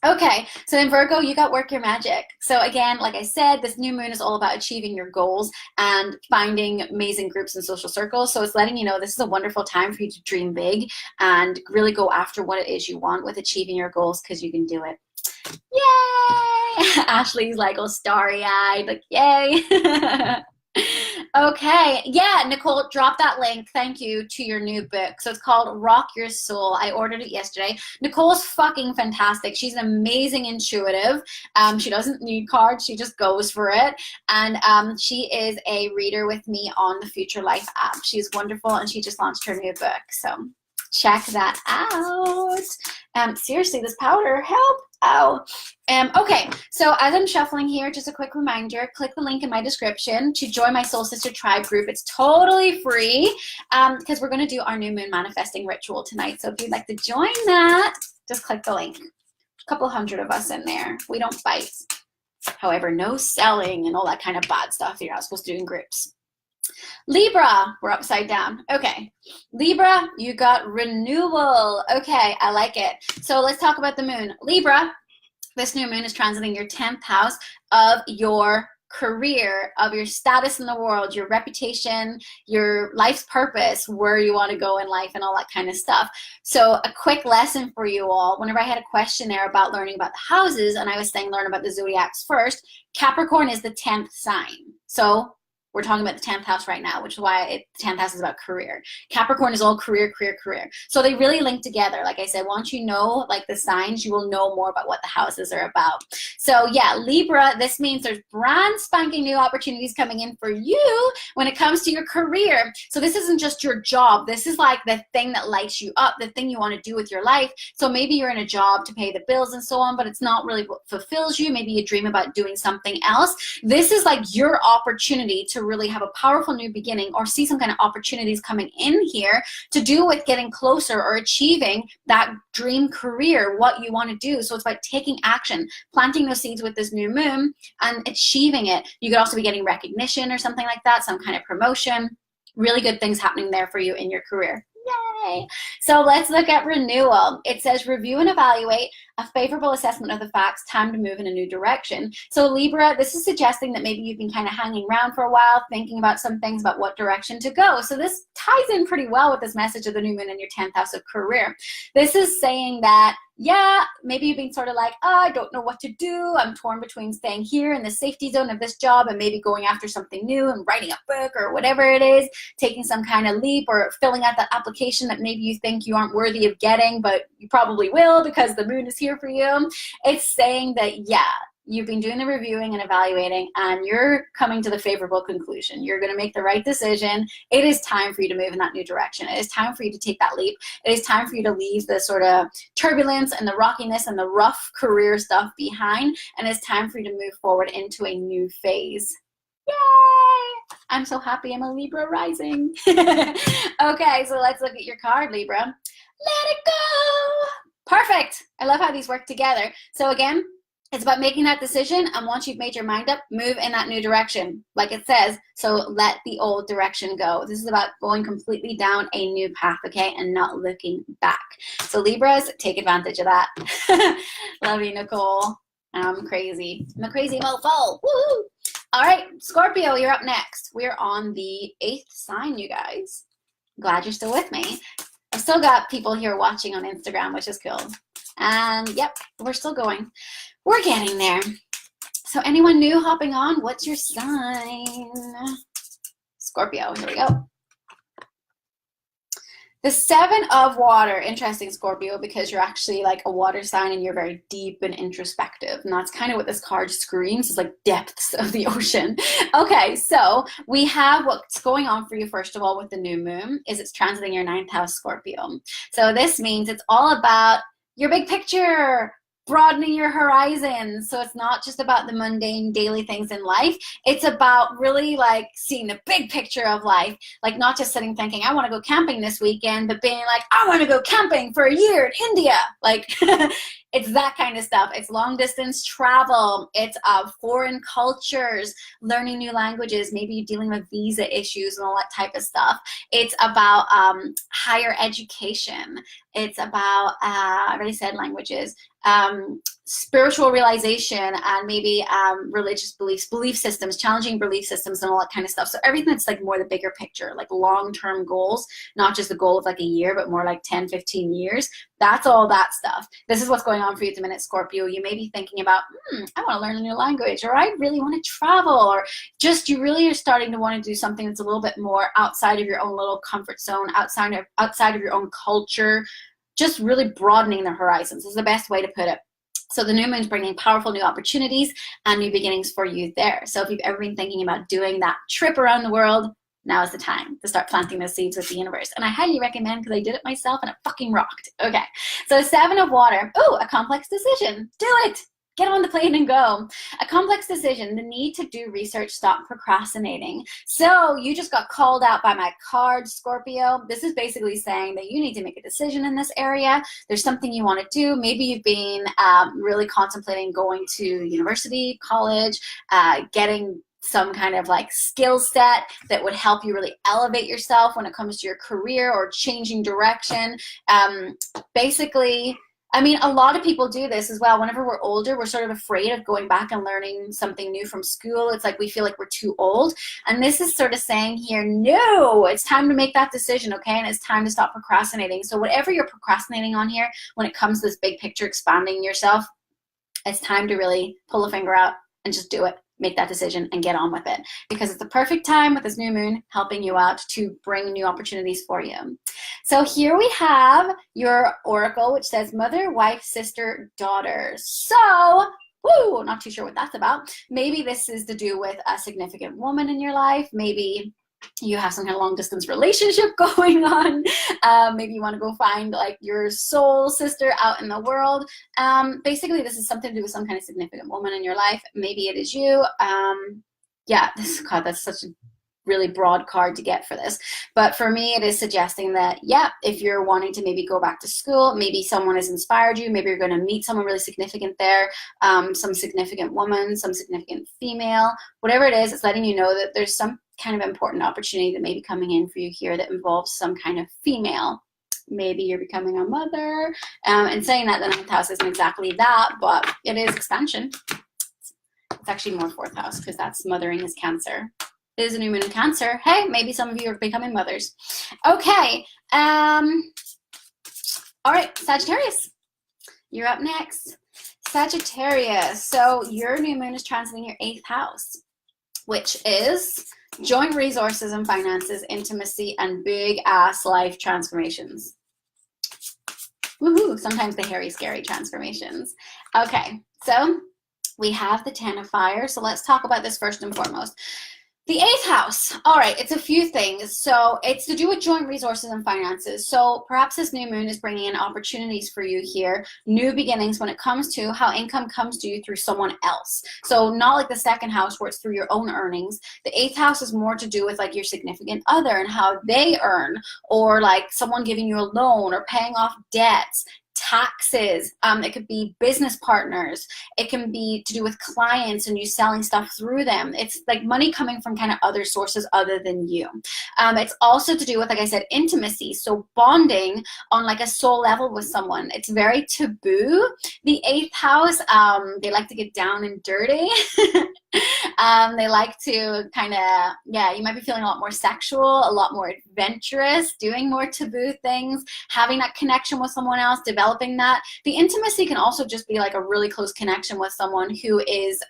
Okay, so then Virgo, you got work your magic. So again, like I said, this new moon is all about achieving your goals and finding amazing groups and social circles. So it's letting you know this is a wonderful time for you to dream big and really go after what it is you want with achieving your goals, because you can do it. Yay! Ashley's like all starry-eyed, like yay. Okay, yeah, Nicole, drop that link, thank you, to your new book. So it's called Rock Your Soul. I ordered it yesterday. Nicole's fucking fantastic. She's an amazing intuitive. She doesn't need cards, she just goes for it. And she is a reader with me on the Future Life app. She's wonderful, and she just launched her new book, so check that out. Seriously, this powder, help. Oh, okay, so as I'm shuffling here, just a quick reminder, click the link in my description to join my Soul Sister Tribe group. It's totally free because we're going to do our new moon manifesting ritual tonight. So if you'd like to join that, just click the link. A couple hundred of us in there. We don't bite. However, no selling and all that kind of bad stuff you're not supposed to do in groups. Libra, we're upside down. Okay, Libra, you got renewal. Okay, I like it. So let's talk about the moon. Libra, this new moon is transiting your 10th house of your career, of your status in the world, your reputation, your life's purpose, where you want to go in life and all that kind of stuff. So a quick lesson for you all, whenever I had a question there about learning about the houses and I was saying learn about the zodiacs first, Capricorn is the 10th sign. So we're talking about the 10th house right now, which is why the 10th house is about career. Capricorn is all career, career, career. So they really link together. Like I said, once you know like the signs, you will know more about what the houses are about. So yeah, Libra, this means there's brand spanking new opportunities coming in for you when it comes to your career. So this isn't just your job. This is like the thing that lights you up, the thing you want to do with your life. So maybe you're in a job to pay the bills and so on, but it's not really what fulfills you. Maybe you dream about doing something else. This is like your opportunity to really have a powerful new beginning, or see some kind of opportunities coming in here to do with getting closer or achieving that dream career, what you want to do. So it's about taking action, planting those seeds with this new moon and achieving it. You could also be getting recognition or something like that, some kind of promotion. Really good things happening there for you in your career. Yay! So let's look at renewal. It says review and evaluate a favorable assessment of the facts, time to move in a new direction. So Libra, this is suggesting that maybe you've been kind of hanging around for a while, thinking about some things about what direction to go. So this ties in pretty well with this message of the new moon in your 10th house of career. This is saying that, yeah, maybe you've been sort of like, oh, I don't know what to do. I'm torn between staying here in the safety zone of this job and maybe going after something new and writing a book or whatever it is, taking some kind of leap or filling out that application that maybe you think you aren't worthy of getting, but you probably will because the moon is here for you. It's saying that, yeah, you've been doing the reviewing and evaluating and you're coming to the favorable conclusion. You're going to make the right decision. It is time for you to move in that new direction. It is time for you to take that leap. It is time for you to leave the sort of turbulence and the rockiness and the rough career stuff behind. And it's time for you to move forward into a new phase. Yay! I'm so happy I'm a Libra rising. Okay, so let's look at your card, Libra. Let it go! Perfect. I love how these work together. So again, it's about making that decision, and once you've made your mind up, move in that new direction, like it says. So let the old direction go. This is about going completely down a new path, okay, and not looking back. So Libras, take advantage of that. Love you, Nicole. I'm crazy. I'm a crazy mofo. Woo! All right, Scorpio, you're up next. We're on the 8th sign, you guys. Glad you're still with me. I've still got people here watching on Instagram, which is cool. And yep, we're still going. We're getting there. So anyone new hopping on, what's your sign? Scorpio, here we go. The 7 of water, interesting, Scorpio, because you're actually like a water sign and you're very deep and introspective. And that's kind of what this card screams, is like depths of the ocean. Okay, so we have what's going on for you, first of all, with the new moon, is it's transiting your 9th house, Scorpio. So this means it's all about your big picture, broadening your horizons. So it's not just about the mundane daily things in life. It's about really like seeing the big picture of life, like not just sitting thinking, I want to go camping this weekend, but being like, I want to go camping for a year in India. Like it's that kind of stuff. It's long distance travel. It's foreign cultures, learning new languages, maybe dealing with visa issues and all that type of stuff. It's about higher education. It's about, I already said languages, spiritual realization, and maybe religious beliefs, belief systems, challenging belief systems, and all that kind of stuff. So everything that's like more the bigger picture, like long-term goals, not just the goal of like a year, but more like 10, 15 years. That's all that stuff. This is what's going on for you at the minute, Scorpio. You may be thinking about, I want to learn a new language, or I really want to travel, or just you really are starting to want to do something that's a little bit more outside of your own little comfort zone, outside of your own culture, just really broadening the horizons is the best way to put it. So the new moon's bringing powerful new opportunities and new beginnings for you there. So if you've ever been thinking about doing that trip around the world, now is the time to start planting those seeds with the universe. And I highly recommend, because I did it myself and it fucking rocked. Okay, so 7 of water. Oh, a complex decision. Do it. Get on the plane and go. A complex decision, the need to do research, stop procrastinating. So you just got called out by my card, Scorpio. This is basically saying that you need to make a decision in this area. There's something you want to do. Maybe you've been really contemplating going to university, college, getting some kind of like skill set that would help you really elevate yourself when it comes to your career or changing direction. Basically, I mean, a lot of people do this as well. Whenever we're older, we're sort of afraid of going back and learning something new from school. It's like we feel like we're too old. And this is sort of saying here, no, it's time to make that decision, okay? And it's time to stop procrastinating. So whatever you're procrastinating on here, when it comes to this big picture, expanding yourself, it's time to really pull a finger out and just do it. Make that decision and get on with it, because it's the perfect time with this new moon helping you out to bring new opportunities for you. So here we have your oracle, which says mother, wife, sister, daughter. So, woo, not too sure what that's about. Maybe this is to do with a significant woman in your life. Maybe you have some kind of long distance relationship going on. Maybe you want to go find like your soul sister out in the world. Basically, this is something to do with some kind of significant woman in your life. Maybe it is you. Yeah, God, that's such a really broad card to get for this. But for me, it is suggesting that, yeah, if you're wanting to maybe go back to school, maybe someone has inspired you, maybe you're going to meet someone really significant there, some significant woman, some significant female, whatever it is, it's letting you know that there's some kind of important opportunity that may be coming in for you here that involves some kind of female. Maybe you're becoming a mother. And saying that the 9th house isn't exactly that, but it is expansion. It's actually more 4th house, because that's mothering is Cancer. It is a new moon in Cancer. Hey, maybe some of you are becoming mothers. Okay. All right, Sagittarius. You're up next. Sagittarius. So your new moon is transiting your 8th house, which is joint resources and finances, intimacy, and big ass life transformations. Woohoo! Sometimes the hairy, scary transformations. Okay, so we have the 10 of fire. So let's talk about this first and foremost. The 8th house. All right, it's a few things. So it's to do with joint resources and finances. So perhaps this new moon is bringing in opportunities for you here, new beginnings when it comes to how income comes to you through someone else. So not like the 2nd house where it's through your own earnings. The 8th house is more to do with like your significant other and how they earn, or like someone giving you a loan or paying off debts, taxes. It could be business partners. It can be to do with clients and you selling stuff through them. It's like money coming from kind of other sources other than you. It's also to do with, like I said, intimacy. So bonding on like a soul level with someone. It's very taboo. The 8th house, they like to get down and dirty. They like to kind of, yeah, you might be feeling a lot more sexual, a lot more adventurous, doing more taboo things, having that connection with someone else, developing that. The intimacy can also just be like a really close connection with someone who is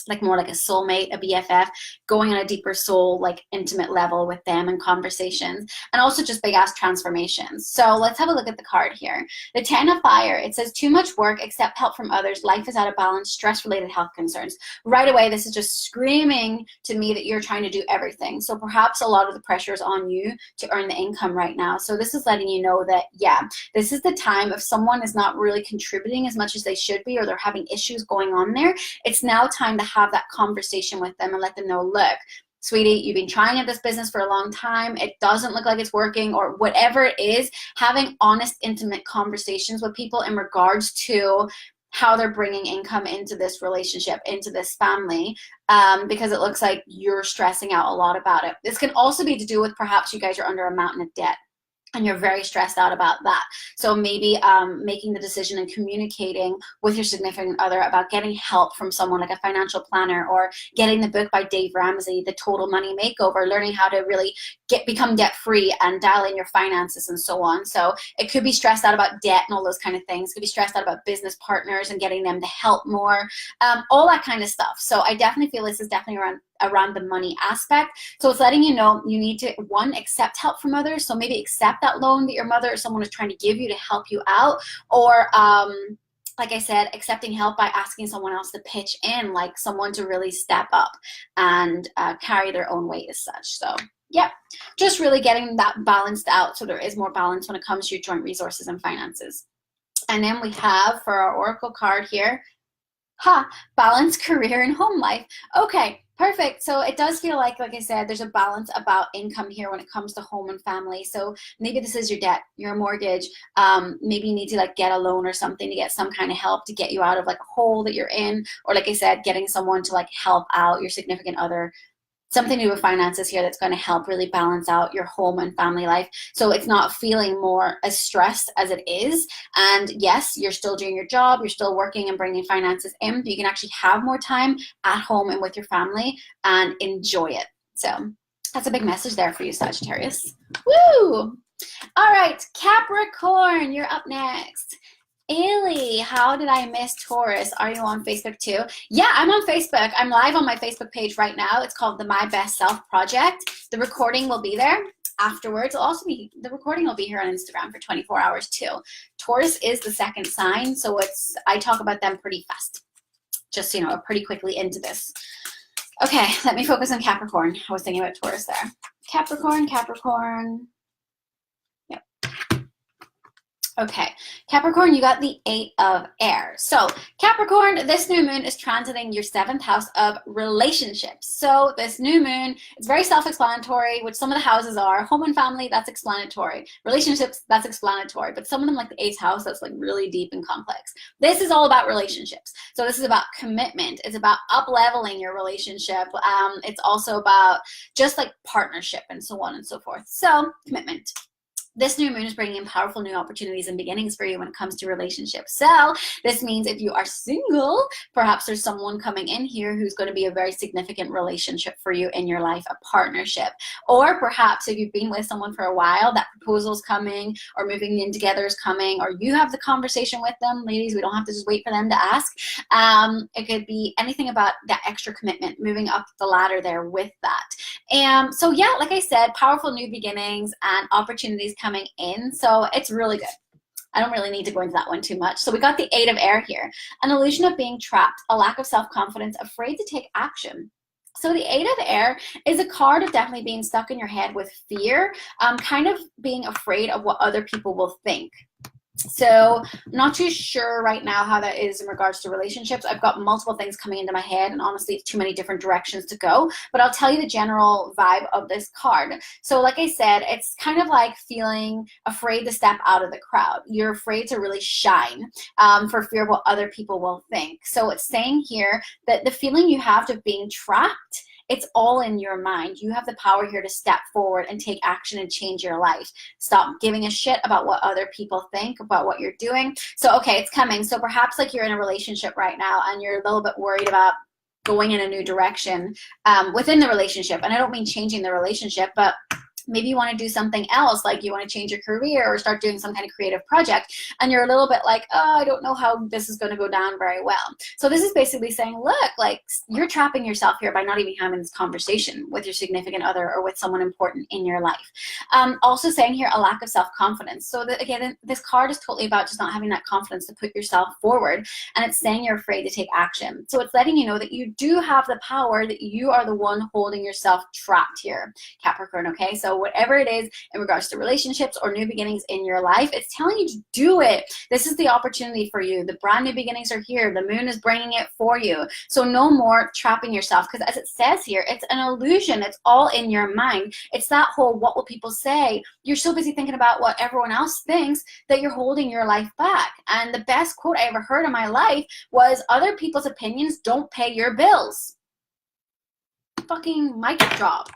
like more like a soulmate, a BFF, going on a deeper soul, like intimate level with them and conversations, and also just big ass transformations. So let's have a look at the card here. The 10 of Fire, it says too much work, accept help from others, life is out of balance, stress-related health concerns. Right away, this is just screaming to me that you're trying to do everything. So perhaps a lot of the pressure is on you to earn the income right now. So this is letting you know that, yeah, this is the time if someone is not really contributing as much as they should be, or they're having issues going on there, it's now time to have that conversation with them and let them know, look, sweetie, you've been trying at this business for a long time. It doesn't look like it's working, or whatever it is. Having honest, intimate conversations with people in regards to how they're bringing income into this relationship, into this family, because it looks like you're stressing out a lot about it. This can also be to do with perhaps you guys are under a mountain of debt, and you're very stressed out about that. So maybe making the decision and communicating with your significant other about getting help from someone like a financial planner, or getting the book by Dave Ramsey, The Total Money Makeover, learning how to really become debt free and dial in your finances and so on. So it could be stressed out about debt and all those kind of things. It could be stressed out about business partners and getting them to help more, all that kind of stuff. So I definitely feel this is definitely around the money aspect. So it's letting you know you need to, one, accept help from others. So maybe accept that loan that your mother or someone is trying to give you to help you out, or like I said, accepting help by asking someone else to pitch in, like someone to really step up and carry their own weight as such. So yeah, just really getting that balanced out so there is more balance when it comes to your joint resources and finances. And then we have for our oracle card here, balance, career, and home life. Okay, perfect. So it does feel like I said, there's a balance about income here when it comes to home and family. So maybe this is your debt, your mortgage. Maybe you need to like get a loan or something to get some kind of help to get you out of like a hole that you're in. Or like I said, getting someone to like help out your significant other. Something to do with finances here that's going to help really balance out your home and family life. So it's not feeling more as stressed as it is. And yes, you're still doing your job, you're still working and bringing finances in, but you can actually have more time at home and with your family and enjoy it. So that's a big message there for you, Sagittarius. Woo! All right, Capricorn, you're up next. Ailey, how did I miss Taurus? Are you on Facebook too? Yeah, I'm on Facebook. I'm live on my Facebook page right now. It's called the My Best Self Project. The recording will be there afterwards. The recording will be here on Instagram for 24 hours too. Taurus is the second sign, so I talk about them pretty fast. Just, pretty quickly into this. Okay, let me focus on Capricorn. I was thinking about Taurus there. Capricorn. Okay, Capricorn, you got the 8 of Air. So Capricorn, this new moon is transiting your 7th house of relationships. So this new moon, it's very self-explanatory, which some of the houses are. Home and family, that's explanatory. Relationships, that's explanatory. But some of them, like the 8th house, that's like really deep and complex. This is all about relationships. So this is about commitment. It's about up-leveling your relationship. It's also about just like partnership and so on and so forth. So commitment. This new moon is bringing in powerful new opportunities and beginnings for you when it comes to relationships. So this means if you are single, perhaps there's someone coming in here who's going to be a very significant relationship for you in your life, a partnership. Or perhaps if you've been with someone for a while, that proposal's coming, or moving in together is coming, or you have the conversation with them. Ladies, we don't have to just wait for them to ask. It could be anything about that extra commitment, moving up the ladder there with that. And so yeah, like I said, powerful new beginnings and opportunities coming in. So it's really good. I don't really need to go into that one too much. So we got the 8 of Air here. An illusion of being trapped, a lack of self-confidence, afraid to take action. So the 8 of Air is a card of definitely being stuck in your head with fear, kind of being afraid of what other people will think. So I'm not too sure right now how that is in regards to relationships. I've got multiple things coming into my head, and honestly, it's too many different directions to go. But I'll tell you the general vibe of this card. So like I said, it's kind of like feeling afraid to step out of the crowd. You're afraid to really shine for fear of what other people will think. So it's saying here that the feeling you have of being trapped, it's all in your mind. You have the power here to step forward and take action and change your life. Stop giving a shit about what other people think about what you're doing. So, okay, it's coming. So perhaps like you're in a relationship right now and you're a little bit worried about going in a new direction within the relationship. And I don't mean changing the relationship, but maybe you want to do something else, like you want to change your career or start doing some kind of creative project, and you're a little bit like, oh, I don't know how this is going to go down very well. So this is basically saying, look, like, you're trapping yourself here by not even having this conversation with your significant other or with someone important in your life. Also saying here, a lack of self-confidence. So that, again, this card is totally about just not having that confidence to put yourself forward, and it's saying you're afraid to take action. So it's letting you know that you do have the power, that you are the one holding yourself trapped here, Capricorn, okay? So whatever it is in regards to relationships or new beginnings in your life, it's telling you to do it. This is the opportunity for you. The brand new beginnings are here. The moon is bringing it for you. So no more trapping yourself, because as it says here, it's an illusion. It's all in your mind. It's that whole what will people say? You're so busy thinking about what everyone else thinks that you're holding your life back. And the best quote I ever heard in my life was, other people's opinions don't pay your bills. Fucking mic drop,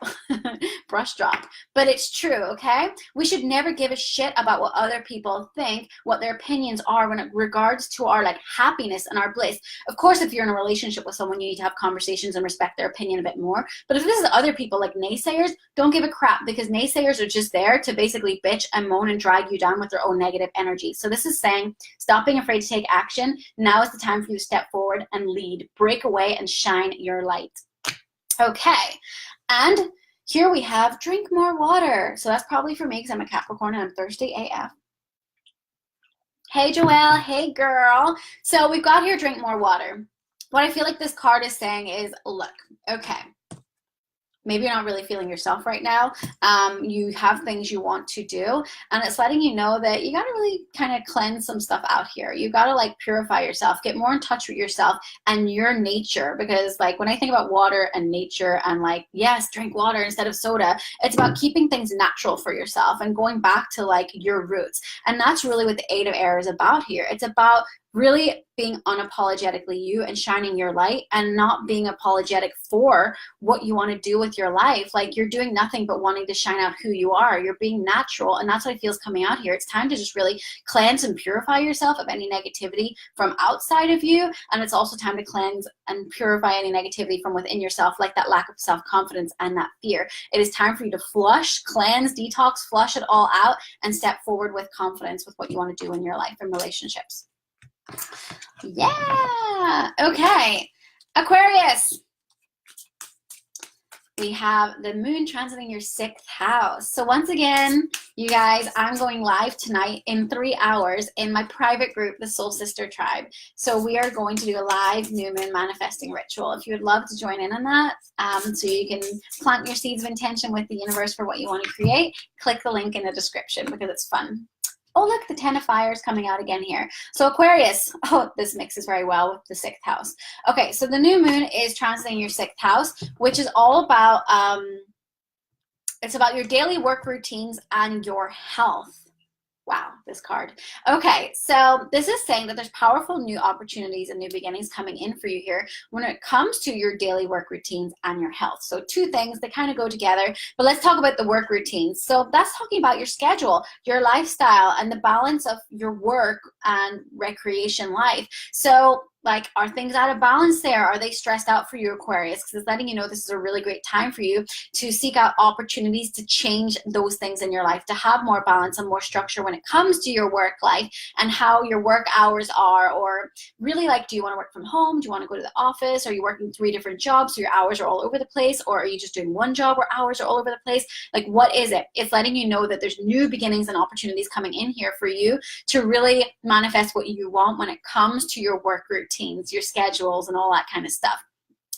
brush drop, but it's true, okay? We should never give a shit about what other people think, what their opinions are when it regards to our like happiness and our bliss. Of course, if you're in a relationship with someone, you need to have conversations and respect their opinion a bit more. But if this is other people, like naysayers, don't give a crap, because naysayers are just there to basically bitch and moan and drag you down with their own negative energy. So this is saying, stop being afraid to take action. Now is the time for you to step forward and lead, break away and shine your light. Okay, and here we have drink more water. So that's probably for me because I'm a Capricorn and I'm thirsty AF. Hey, Joelle. Hey, girl. So we've got here drink more water. What I feel like this card is saying is, look, okay, maybe you're not really feeling yourself right now. You have things you want to do, and it's letting you know that you got to really kind of cleanse some stuff out here. You got to like purify yourself, get more in touch with yourself and your nature, because like when I think about water and nature and like, yes, drink water instead of soda, it's about keeping things natural for yourself and going back to like your roots. And that's really what the Eight of Air is about here. It's about really being unapologetically you and shining your light and not being apologetic for what you want to do with your life. Like you're doing nothing but wanting to shine out who you are. You're being natural, and that's what I feel is coming out here. It's time to just really cleanse and purify yourself of any negativity from outside of you, and it's also time to cleanse and purify any negativity from within yourself, like that lack of self-confidence and that fear. It is time for you to flush, cleanse, detox, flush it all out, and step forward with confidence with what you want to do in your life and relationships. Yeah. Okay. Aquarius. We have the moon transiting your 6th house. So once again, you guys, I'm going live tonight in 3 hours in my private group, the Soul Sister Tribe. So we are going to do a live new moon manifesting ritual. If you would love to join in on that, so you can plant your seeds of intention with the universe for what you want to create, click the link in the description because it's fun. Oh, look, the 10 of Fire is coming out again here. So Aquarius, oh, this mixes very well with the 6th house. Okay, so the new moon is transiting your 6th house, which is all about, it's about your daily work routines and your health. Wow, this card. Okay, so this is saying that there's powerful new opportunities and new beginnings coming in for you here when it comes to your daily work routines and your health. So two things that kind of go together, but let's talk about the work routines. So that's talking about your schedule, your lifestyle, and the balance of your work and recreation life. So like, are things out of balance there? Are they stressed out for you, Aquarius? Because it's letting you know this is a really great time for you to seek out opportunities to change those things in your life, to have more balance and more structure when it comes to your work life and how your work hours are. Or really, like, do you want to work from home? Do you want to go to the office? Are you working 3 different jobs so your hours are all over the place? Or are you just doing one job where hours are all over the place? Like, what is it? It's letting you know that there's new beginnings and opportunities coming in here for you to really manifest what you want when it comes to your work routines, your schedules, and all that kind of stuff.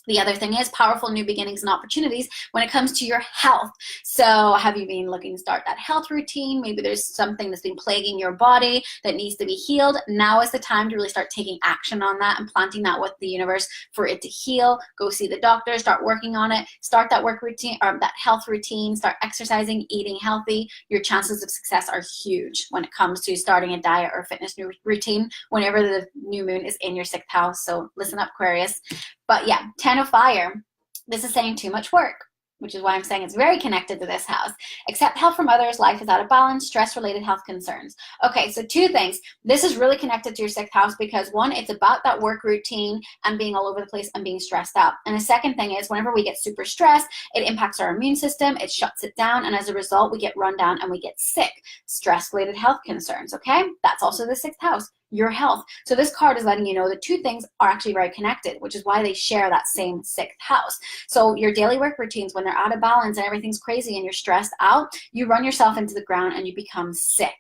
The other thing is powerful new beginnings and opportunities when it comes to your health. So have you been looking to start that health routine? Maybe there's something that's been plaguing your body that needs to be healed. Now is the time to really start taking action on that and planting that with the universe for it to heal. Go see the doctor, start working on it, start that work routine or that health routine, start exercising, eating healthy. Your chances of success are huge when it comes to starting a diet or fitness routine whenever the new moon is in your 6th house. So listen up, Aquarius. But yeah, 10 of Fire. This is saying too much work. which is why I'm saying it's very connected to this house. Accept help from others, life is out of balance, stress-related health concerns. Okay, so 2 things. This is really connected to your 6th house because 1, it's about that work routine and being all over the place and being stressed out. And the second thing is whenever we get super stressed, it impacts our immune system, it shuts it down, and as a result, we get run down and we get sick. Stress-related health concerns, okay? That's also the 6th house, your health. So this card is letting you know the 2 things are actually very connected, which is why they share that same 6th house. So your daily work routines, when they're out of balance and everything's crazy and you're stressed out, you run yourself into the ground and you become sick.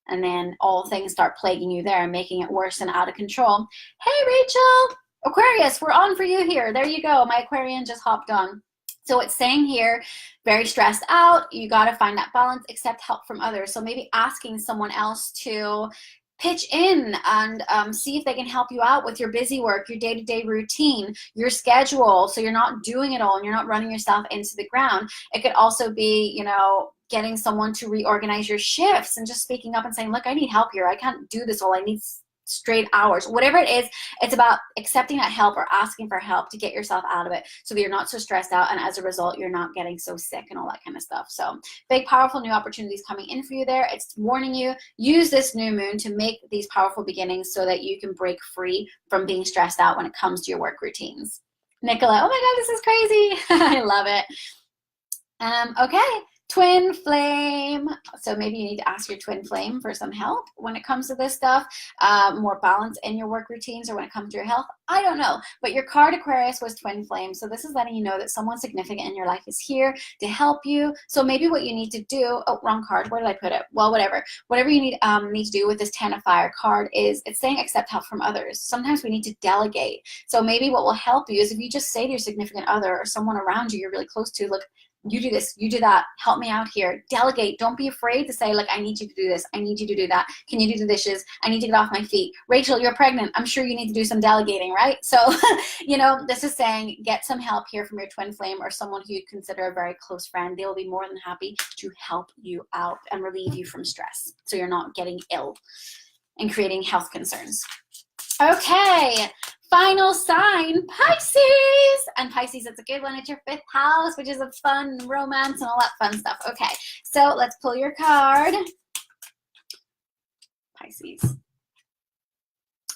And then all things start plaguing you there and making it worse and out of control. Hey, Rachel! Aquarius, we're on for you here. There you go. My Aquarian just hopped on. So it's saying here, very stressed out, you got to find that balance, accept help from others. So maybe asking someone else to pitch in and see if they can help you out with your busy work, your day-to-day routine, your schedule, so you're not doing it all and you're not running yourself into the ground. It could also be, you know, getting someone to reorganize your shifts and just speaking up and saying, look, I need help here. I can't do this all. I need straight hours. Whatever it is, it's about accepting that help or asking for help to get yourself out of it so that you're not so stressed out, and as a result, you're not getting so sick and all that kind of stuff. So big, powerful new opportunities coming in for you there. It's warning you, use this new moon to make these powerful beginnings so that you can break free from being stressed out when it comes to your work routines. Nicola, oh my God, this is crazy. I love it. Okay. Twin flame. So maybe you need to ask your twin flame for some help when it comes to this stuff. More balance in your work routines or when it comes to your health. I don't know. But your card, Aquarius, was twin flame. So this is letting you know that someone significant in your life is here to help you. So maybe what you need to do, oh, wrong card. Where did I put it? Well, whatever. Whatever you need to do with this 10 of Fire card is it's saying accept help from others. Sometimes we need to delegate. So maybe what will help you is if you just say to your significant other or someone around you you're really close to, look, you do this, you do that, help me out here. Delegate. Don't be afraid to say, like, I need you to do this, I need you to do that. Can you do the dishes? I need to get off my feet. Rachel, you're pregnant. I'm sure you need to do some delegating, right? So, you know, this is saying get some help here from your twin flame or someone who you consider a very close friend. They will be more than happy to help you out and relieve you from stress so you're not getting ill and creating health concerns. Okay, final sign, Pisces. And Pisces, it's a good one. It's your 5th house, which is a fun romance and all that fun stuff. Okay, so let's pull your card. Pisces.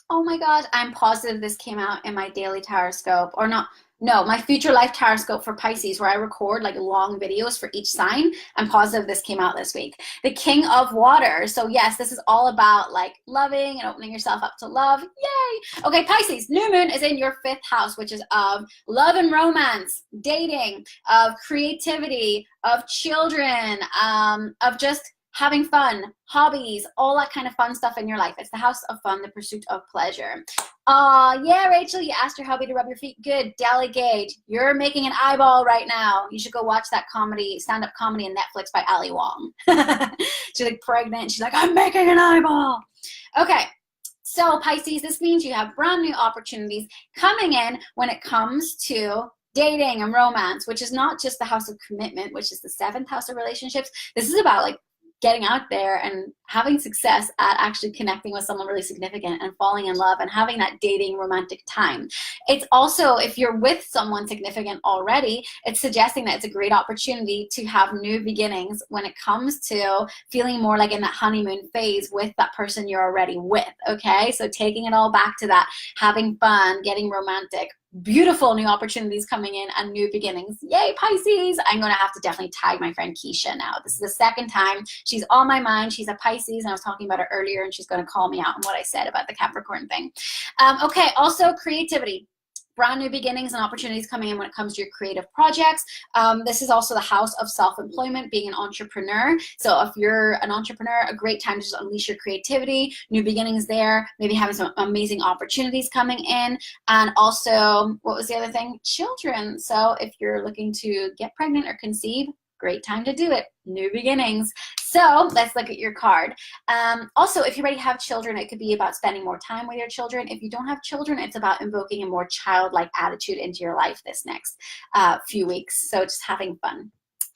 Oh my God, I'm positive this came out in my daily Tarotscope, or not. No, my future life Tarotscope for Pisces, where I record like long videos for each sign. I'm positive this came out this week. The King of Water. So yes, this is all about like loving and opening yourself up to love. Yay. Okay, Pisces, new moon is in your 5th house, which is of love and romance, dating, of creativity, of children, of just having fun, hobbies, all that kind of fun stuff in your life. It's the house of fun, the pursuit of pleasure. Yeah, Rachel, you asked your hubby to rub your feet. Good, delegate. You're making an eyeball right now. You should go watch that comedy, stand-up comedy on Netflix by Ali Wong. She's like pregnant. She's like, I'm making an eyeball. Okay. So Pisces, this means you have brand new opportunities coming in when it comes to dating and romance, which is not just the house of commitment, which is the 7th house of relationships. This is about like getting out there and having success at actually connecting with someone really significant and falling in love and having that dating romantic time. It's also, if you're with someone significant already, it's suggesting that it's a great opportunity to have new beginnings when it comes to feeling more like in that honeymoon phase with that person you're already with, okay? So taking it all back to that, having fun, getting romantic, beautiful new opportunities coming in and new beginnings. Yay, Pisces. I'm going to have to definitely tag my friend Keisha now. This is the 2nd time she's on my mind. She's a Pisces and I was talking about her earlier and she's going to call me out on what I said about the Capricorn thing. Okay, also creativity. Brand new beginnings and opportunities coming in when it comes to your creative projects. This is also the house of self-employment, being an entrepreneur. So if you're an entrepreneur, a great time to just unleash your creativity, new beginnings there, maybe having some amazing opportunities coming in. And also, what was the other thing? Children. So if you're looking to get pregnant or conceive, great time to do it. New beginnings. So let's look at your card. Also, if you already have children, it could be about spending more time with your children. If you don't have children, it's about invoking a more childlike attitude into your life this next few weeks. So just having fun.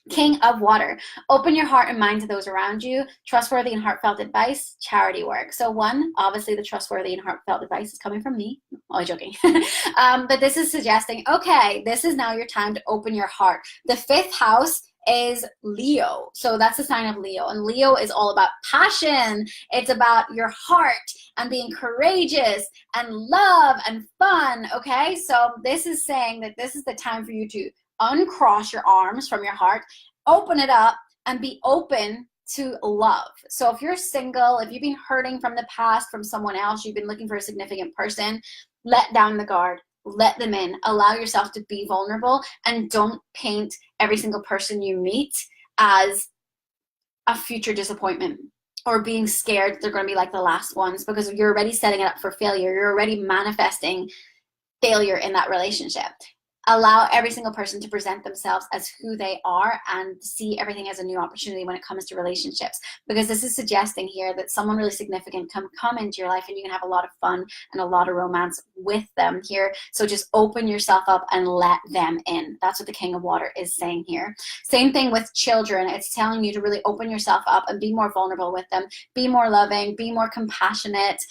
King of Water. Open your heart and mind to those around you. Trustworthy and heartfelt advice, charity work. So one, obviously the trustworthy and heartfelt advice is coming from me. Oh, joking. But this is suggesting, okay, this is now your time to open your heart. The 5th house is Leo. So that's a sign of Leo. And Leo is all about passion. It's about your heart and being courageous and love and fun. Okay. So this is saying that this is the time for you to uncross your arms from your heart, open it up, and be open to love. So if you're single, if you've been hurting from the past from someone else, you've been looking for a significant person, let down the guard, let them in, allow yourself to be vulnerable, and don't paint every single person you meet as a future disappointment or being scared that they're going to be like the last ones, because you're already setting it up for failure. You're already manifesting failure in that relationship. Allow every single person to present themselves as who they are and see everything as a new opportunity when it comes to relationships, because this is suggesting here that someone really significant can come into your life and you can have a lot of fun and a lot of romance with them here. So just open yourself up and let them in. That's what the King of Water is saying here. Same thing with children. It's telling you to really open yourself up and be more vulnerable with them, be more loving, be more compassionate.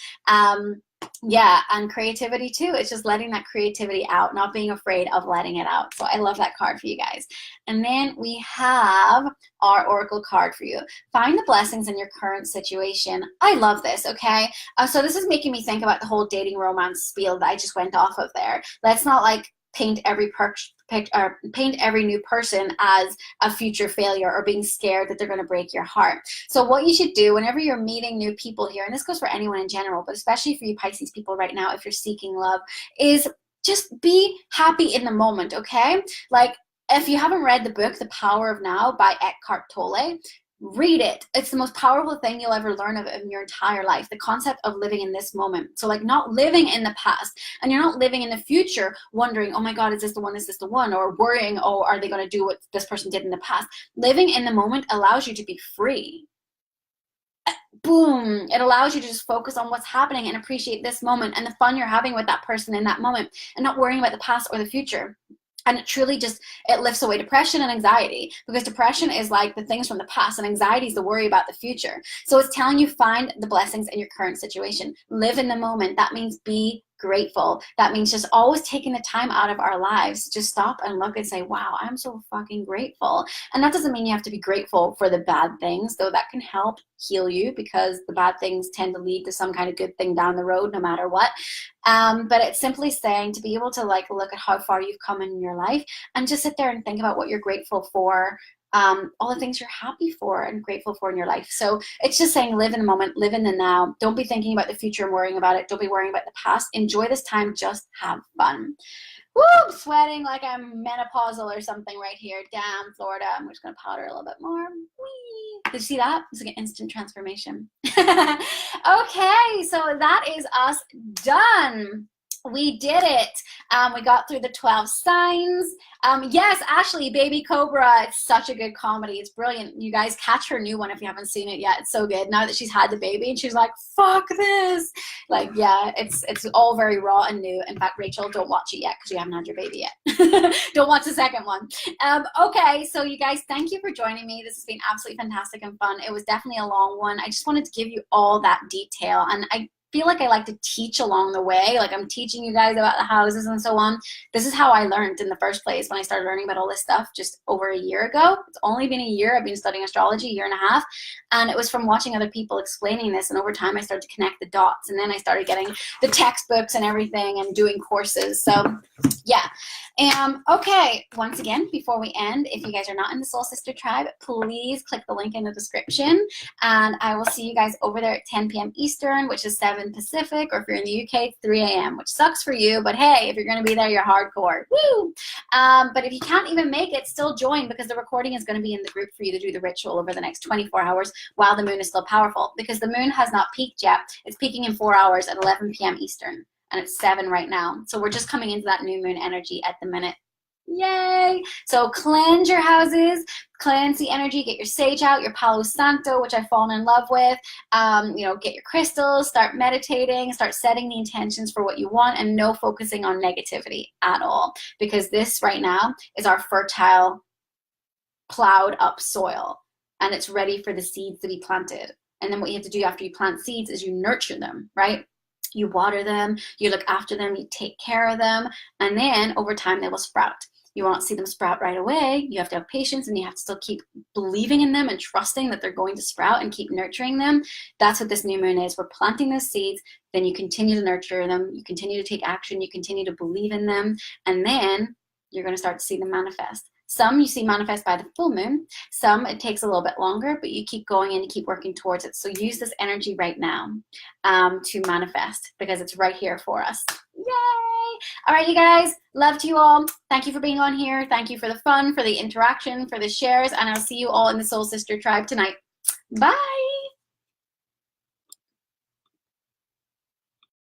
Yeah, and creativity too. It's just letting that creativity out, not being afraid of letting it out. So I love that card for you guys. And then we have our oracle card for you. Find the blessings in your current situation. I love this, okay? So this is making me think about the whole dating romance spiel that I just went off of there. Let's not like paint every new person as a future failure or being scared that they're going to break your heart. So what you should do whenever you're meeting new people here, and this goes for anyone in general, but especially for you Pisces people right now, if you're seeking love, is just be happy in the moment, okay? Like, if you haven't read the book, The Power of Now by Eckhart Tolle, read it. It's the most powerful thing you'll ever learn of in your entire life. The concept of living in this moment. So like not living in the past, and you're not living in the future wondering, oh my God, is this the one? Is this the one? Or worrying, oh, are they going to do what this person did in the past? Living in the moment allows you to be free. Boom. It allows you to just focus on what's happening and appreciate this moment and the fun you're having with that person in that moment and not worrying about the past or the future. And it truly just, it lifts away depression and anxiety, because depression is like the things from the past and anxiety is the worry about the future. So it's telling you find the blessings in your current situation. Live in the moment. That means be grateful. That means just always taking the time out of our lives. Just stop and look and say, wow, I'm so fucking grateful. And that doesn't mean you have to be grateful for the bad things, though that can help heal you, because the bad things tend to lead to some kind of good thing down the road, no matter what. But it's simply saying to be able to like look at how far you've come in your life and just sit there and think about what you're grateful for, all the things you're happy for and grateful for in your life. So it's just saying live in the moment, live in the now. Don't be thinking about the future and worrying about it. Don't be worrying about the past. Enjoy this time. Just have fun. Woo, I'm sweating like I'm menopausal or something right here. Damn, Florida. I'm just going to powder a little bit more. Whee. Did you see that? It's like an instant transformation. Okay, so that is us done. We did it. We got through the 12 signs. Yes, Ashley, Baby Cobra. It's such a good comedy. It's brilliant. You guys catch her new one if you haven't seen it yet. It's so good. Now that she's had the baby and she's like, fuck this. Like, yeah, it's all very raw and new. In fact, Rachel, don't watch it yet because you haven't had your baby yet. Don't watch the second one. Okay, so you guys, thank you for joining me. This has been absolutely fantastic and fun. It was definitely a long one. I just wanted to give you all that detail, and I feel like I like to teach along the way. Like I'm teaching you guys about the houses and so on. This is how I learned in the first place when I started learning about all this stuff just over a year ago. It's only been a year. I've been studying astrology, a year and a half. And it was from watching other people explaining this. And over time I started to connect the dots. And then I started getting the textbooks and everything and doing courses. So yeah. Okay, once again, before we end, if you guys are not in the Soul Sister Tribe, please click the link in the description. And I will see you guys over there at 10 p.m. Eastern, which is 7 Pacific, or if you're in the UK, 3 a.m., which sucks for you, but hey, if you're going to be there, you're hardcore. Woo! But if you can't even make it, still join, because the recording is going to be in the group for you to do the ritual over the next 24 hours while the moon is still powerful, because the moon has not peaked yet. It's peaking in 4 hours at 11 p.m. Eastern, and it's 7 right now. So we're just coming into that new moon energy at the minute. Yay! So cleanse your houses, cleanse the energy, get your sage out, your Palo Santo, which I've fallen in love with. Get your crystals, start meditating, start setting the intentions for what you want, and no focusing on negativity at all, because this right now is our fertile plowed up soil, and it's ready for the seeds to be planted. And then what you have to do after you plant seeds is you nurture them, right? You water them, you look after them, you take care of them, and then over time they will sprout. You won't see them sprout right away. You have to have patience, and you have to still keep believing in them and trusting that they're going to sprout, and keep nurturing them. That's what this new moon is. We're planting those seeds, then you continue to nurture them, you continue to take action, you continue to believe in them, and then you're going to start to see them manifest. Some you see manifest by the full moon. Some it takes a little bit longer, but you keep going and you keep working towards it. So use this energy right now to manifest, because it's right here for us. Yay! All right, you guys, love to you all. Thank you for being on here. Thank you for the fun, for the interaction, for the shares, and I'll see you all in the Soul Sister Tribe tonight. Bye!